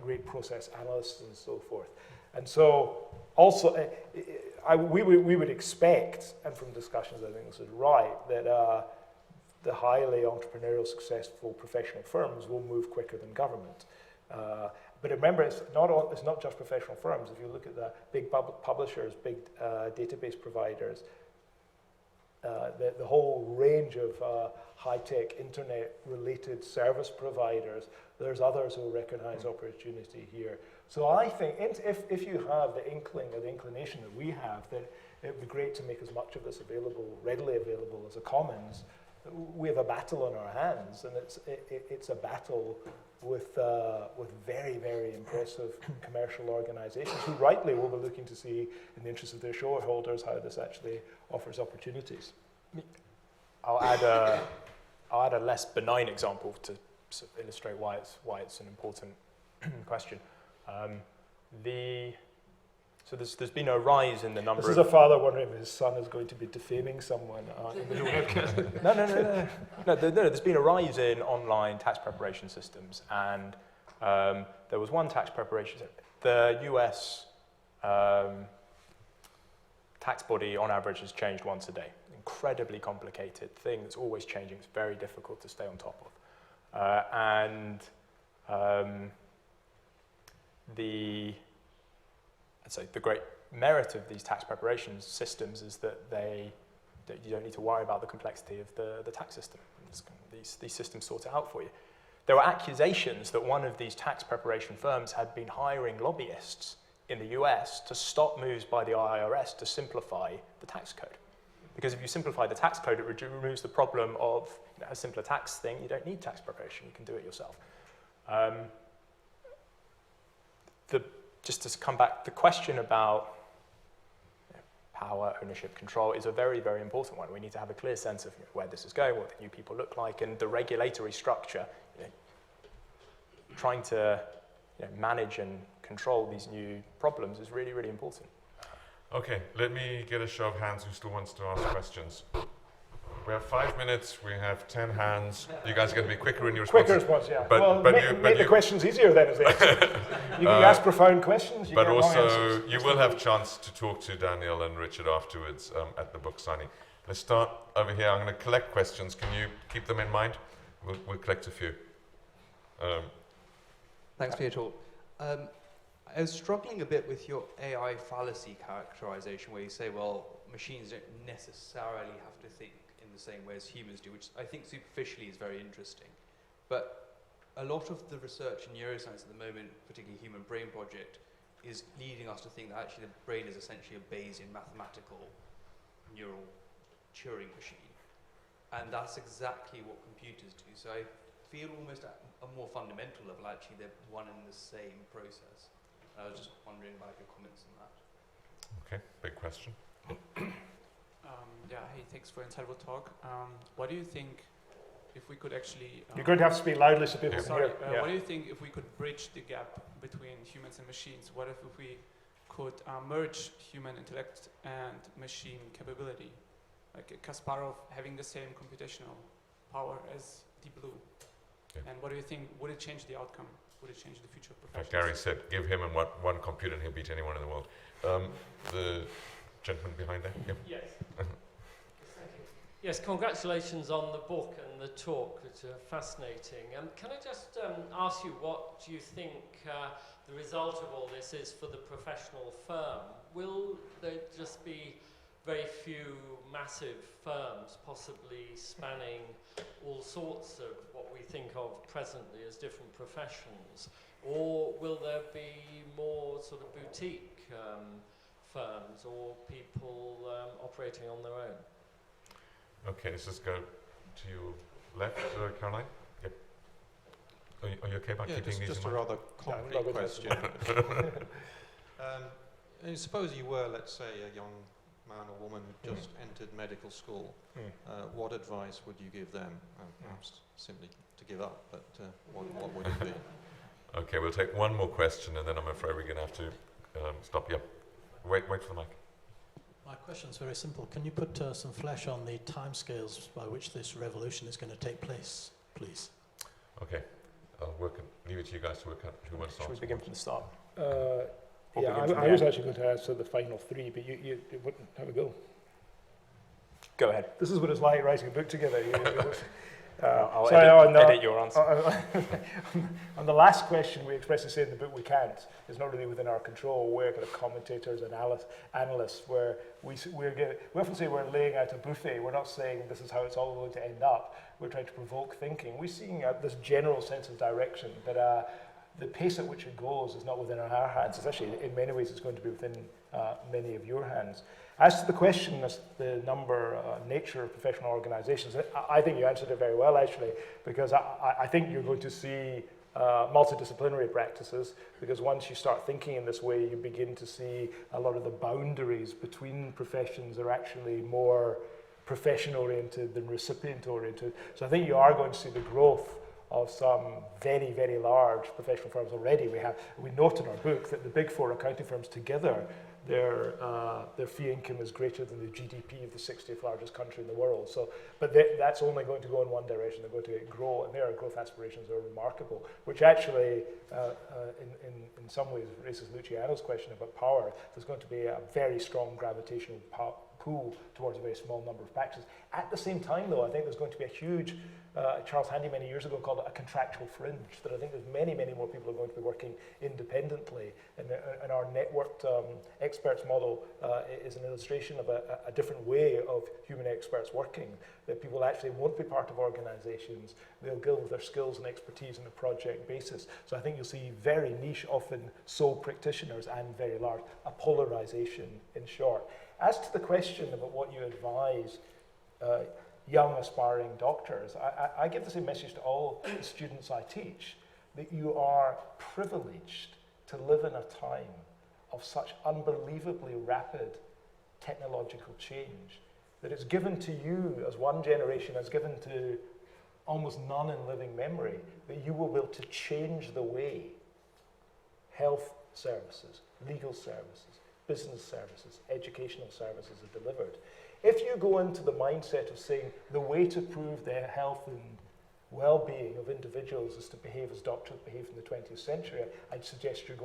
great process analysts, and so forth. And so, also, we would expect, and from discussions I think this is right, that the highly entrepreneurial, successful professional firms will move quicker than government. But remember, it's not just professional firms. If you look at the big publishers, big database providers, the whole range of high-tech internet-related service providers, there's others who recognize opportunity here. So I think if you have the inkling or the inclination that we have, that it would be great to make as much of this readily available as a commons. We have a battle on our hands, and it's a battle with very, very impressive commercial organizations who rightly will be looking to see, in the interest of their shareholders, how this actually offers opportunities. I'll add a less benign example to sort of illustrate why it's an important question. So there's been a rise in the number. This is a father wondering if his son is going to be defaming someone in the webcast. No. There's been a rise in online tax preparation systems, and there was one tax preparation. The US tax body, on average, has changed once a day. Incredibly complicated thing that's always changing. It's very difficult to stay on top of, the great merit of these tax preparation systems is that you don't need to worry about the complexity of the tax system. These systems sort it out for you. There were accusations that one of these tax preparation firms had been hiring lobbyists in the US to stop moves by the IRS to simplify the tax code. Because if you simplify the tax code, it removes the problem of a simpler tax thing. You don't need tax preparation. You can do it yourself. Just to come back, the question about power, ownership, control is a very, very important one. We need to have a clear sense of where this is going, what the new people look like, and the regulatory structure. Trying to manage and control these new problems is really, really important. Okay, let me get a show of hands who still wants to ask questions. We have 5 minutes, we have 10 hands. You guys are going to be quicker in your responses. Quicker response, yeah. But make the questions easier then, as they say. You can ask profound questions, you but get long also, answers. you will have a chance to talk to Daniel and Richard afterwards at the book signing. Let's start over here. I'm going to collect questions. Can you keep them in mind? We'll collect a few. Thanks for your talk. I was struggling a bit with your AI fallacy characterization, where you say, well, machines don't necessarily have to think in the same way as humans do, which I think superficially is very interesting. But a lot of the research in neuroscience at the moment, particularly Human Brain Project, is leading us to think that actually the brain is essentially a Bayesian mathematical neural Turing machine. And that's exactly what computers do. So I feel almost at a more fundamental level, actually, they're one and the same process. I was just wondering about your comments on that. Okay, big question. Hey, thanks for Untitled talk. What do you think if we could actually... You're going to have to speak loudly so people can sorry, hear. what do you think if we could bridge the gap between humans and machines? What if we could merge human intellect and machine capability? Like Kasparov having the same computational power as Deep Blue. Yeah. And what do you think, would it change the outcome? Would it change the future of professions? Gary said, give him and one computer and he'll beat anyone in the world. The gentleman behind there. Yep. Yes. Yes, congratulations on the book and the talk, which are fascinating. Can I just ask you, what do you think the result of all this is for the professional firm? Will there just be very few massive firms, possibly spanning all sorts of what we think of presently as different professions? Or will there be more sort of boutique firms or people operating on their own? Okay, let's just go to your left, Caroline. Yep. Are you okay about keeping these just in a mind? rather concrete question. Suppose you were, let's say, a young man or woman who just entered medical school. What advice would you give them? Perhaps simply to give up, but what would it be? Okay, we'll take one more question and then I'm afraid we're going to have to stop. Yep. Wait for the mic. My question is very simple. Can you put some flesh on the timescales by which this revolution is going to take place, please? Okay. I'll leave it to you guys to work out who wants to answer. Should we begin from the start? I was actually going to answer the final three, but you wouldn't have a go. Go ahead. This is what it's like writing a book together. I'll Sorry, edit your answer. On the last question, we expressly say in the book we can't. It's not really within our control. We're kind of commentators and analysts, where we often say we're laying out a buffet. We're not saying this is how it's all going to end up. We're trying to provoke thinking. We're seeing this general sense of direction, but the pace at which it goes is not within our hands. It's actually, in many ways, it's going to be within many of your hands. As to the question, as the nature of professional organizations, I think you answered it very well, actually, because I think you're going to see multidisciplinary practices, because once you start thinking in this way, you begin to see a lot of the boundaries between professions are actually more profession-oriented than recipient-oriented. So I think you are going to see the growth of some very, very large professional firms already. We note in our book that the big four accounting firms together, their fee income is greater than the GDP of the 60th largest country in the world. So, but that's only going to go in one direction. They're going to grow, and their growth aspirations are remarkable, which actually, in some ways, raises Luciano's question about power. There's going to be a very strong gravitational pull towards a very small number of practices. At the same time, though, I think there's going to be a huge, Charles Handy many years ago called it a contractual fringe, that I think there's many, many more people are going to be working independently. And our networked experts model is an illustration of a different way of human experts working, that people actually won't be part of organizations. They'll build their skills and expertise on a project basis. So I think you'll see very niche, often sole practitioners, and very large, a polarization in short. As to the question about what you advise young aspiring doctors, I give the same message to all the students I teach, that you are privileged to live in a time of such unbelievably rapid technological change, that it's given to you, as one generation has given to almost none in living memory, that you will be able to change the way health services, legal services, business services, educational services are delivered. If you go into the mindset of saying the way to prove the health and well-being of individuals is to behave as doctors behaved in the 20th century, I'd suggest you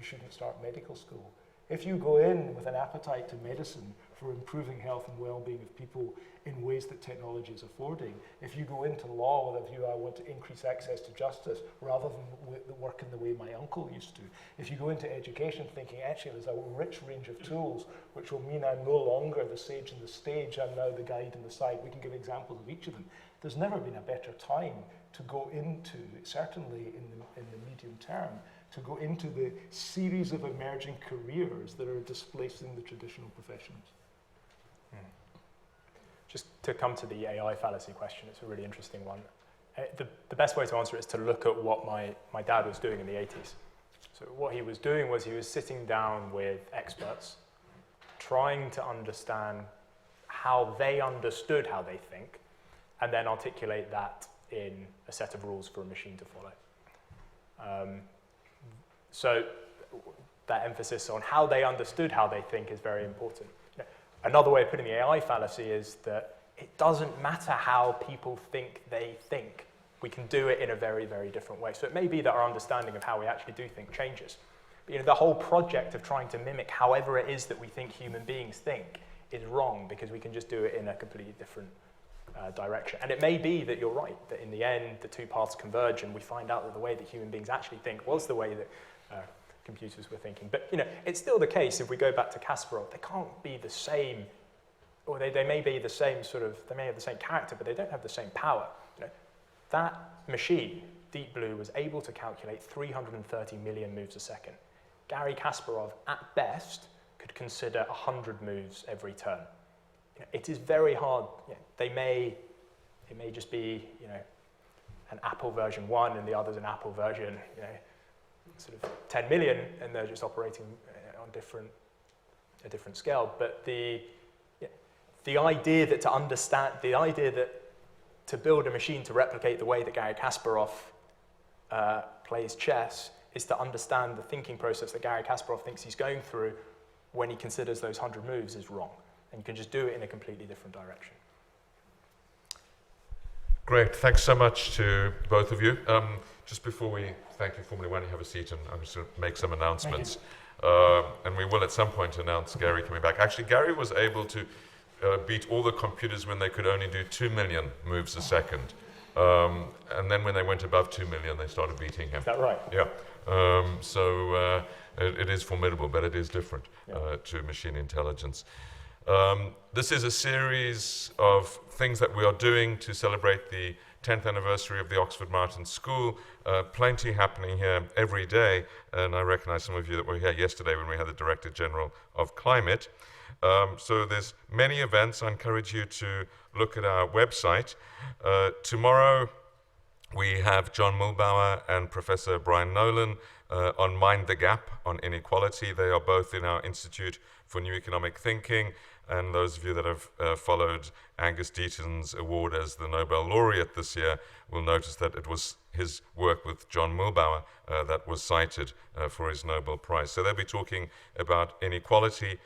shouldn't start medical school. If you go in with an appetite to medicine for improving health and well-being of people in ways that technology is affording, if you go into law with a view, I want to increase access to justice rather than work in the way my uncle used to, if you go into education thinking, actually there's a rich range of tools which will mean I'm no longer the sage on the stage, I'm now the guide on the side, we can give examples of each of them. There's never been a better time to go into, certainly in the medium term, to go into the series of emerging careers that are displacing the traditional professions. Just to come to the AI fallacy question, it's a really interesting one. The best way to answer it is to look at what my dad was doing in the 80s. So what he was doing was he was sitting down with experts, trying to understand how they understood how they think, and then articulate that in a set of rules for a machine to follow. So that emphasis on how they understood how they think is very important. Another way of putting the AI fallacy is that it doesn't matter how people think they think. We can do it in a very, very different way. So it may be that our understanding of how we actually do think changes. But the whole project of trying to mimic however it is that we think human beings think is wrong, because we can just do it in a completely different direction. And it may be that you're right, that in the end the two paths converge and we find out that the way that human beings actually think was the way that computers were thinking. But it's still the case, if we go back to Kasparov, they can't be the same, or they may be the same they may have the same character, but they don't have the same power. That machine, Deep Blue, was able to calculate 330 million moves a second. Gary Kasparov, at best, could consider 100 moves every turn. It is very hard. It may just be an Apple version 1 and the other's an Apple version sort of 10 million, and they're just operating on a different scale. But the idea that to build a machine to replicate the way that Gary Kasparov plays chess is to understand the thinking process that Gary Kasparov thinks he's going through when he considers those 100 moves is wrong. And you can just do it in a completely different direction. Great, thanks so much to both of you. Just before we thank you formally, why don't you have a seat, and I'm just going to make some announcements. And we will at some point announce Gary coming back. Actually, Gary was able to beat all the computers when they could only do 2 million moves a second. And then when they went above 2 million, they started beating him. Is that right? Yeah. It is formidable, but it is different to machine intelligence. This is a series of things that we are doing to celebrate the 10th anniversary of the Oxford Martin School. Plenty happening here every day, and I recognize some of you that were here yesterday when we had the Director General of Climate. So there's many events. I encourage you to look at our website. Tomorrow we have John Mulbauer and Professor Brian Nolan on Mind the Gap on inequality. They are both in our Institute for New Economic Thinking, and those of you that have followed Angus Deaton's award as the Nobel laureate this year will notice that it was his work with John Mulbauer that was cited for his Nobel Prize. So they'll be talking about inequality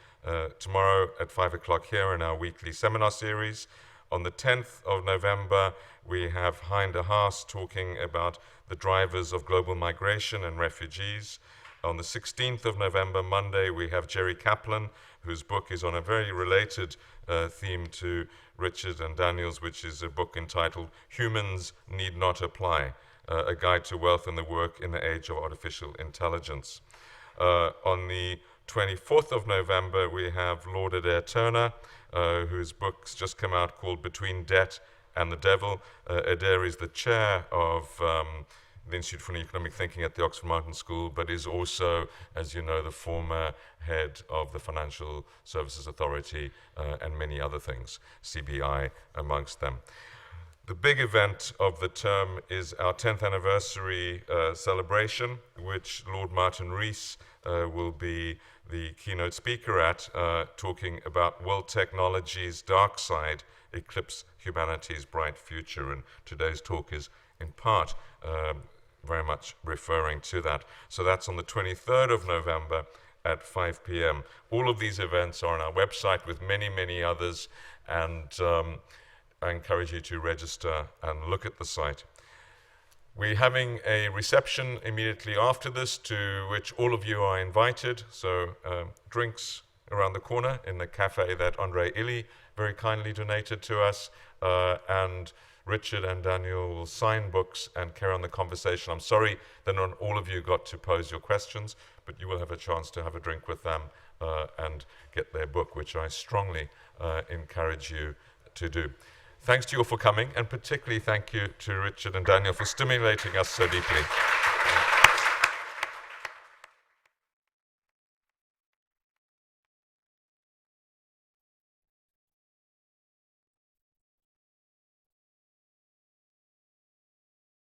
tomorrow at 5 o'clock here in our weekly seminar series. On the 10th of November, we have Hein de Haas talking about the drivers of global migration and refugees. On the 16th of November, Monday, we have Jerry Kaplan, whose book is on a very related theme to Richard and Daniel's, which is a book entitled Humans Need Not Apply, a guide to wealth and the work in the age of artificial intelligence. On the 24th of November, we have Lord Adair Turner, whose book's just come out called Between Debt and the Devil. Adair is the chair of the Institute for New Economic Thinking at the Oxford Martin School, but is also, as you know, the former head of the Financial Services Authority and many other things, CBI amongst them. The big event of the term is our 10th anniversary celebration, which Lord Martin Rees will be the keynote speaker at, talking about will technology's dark side eclipse humanity's bright future. And today's talk is in part very much referring to that. So that's on the 23rd of November at 5 p.m. All of these events are on our website with many, many others, and I encourage you to register and look at the site. We're having a reception immediately after this to which all of you are invited. So drinks around the corner in the cafe that Andre Illy very kindly donated to us, and Richard and Daniel will sign books and carry on the conversation. I'm sorry that not all of you got to pose your questions, but you will have a chance to have a drink with them and get their book, which I strongly encourage you to do. Thanks to you all for coming, and particularly thank you to Richard and Daniel for stimulating us so deeply.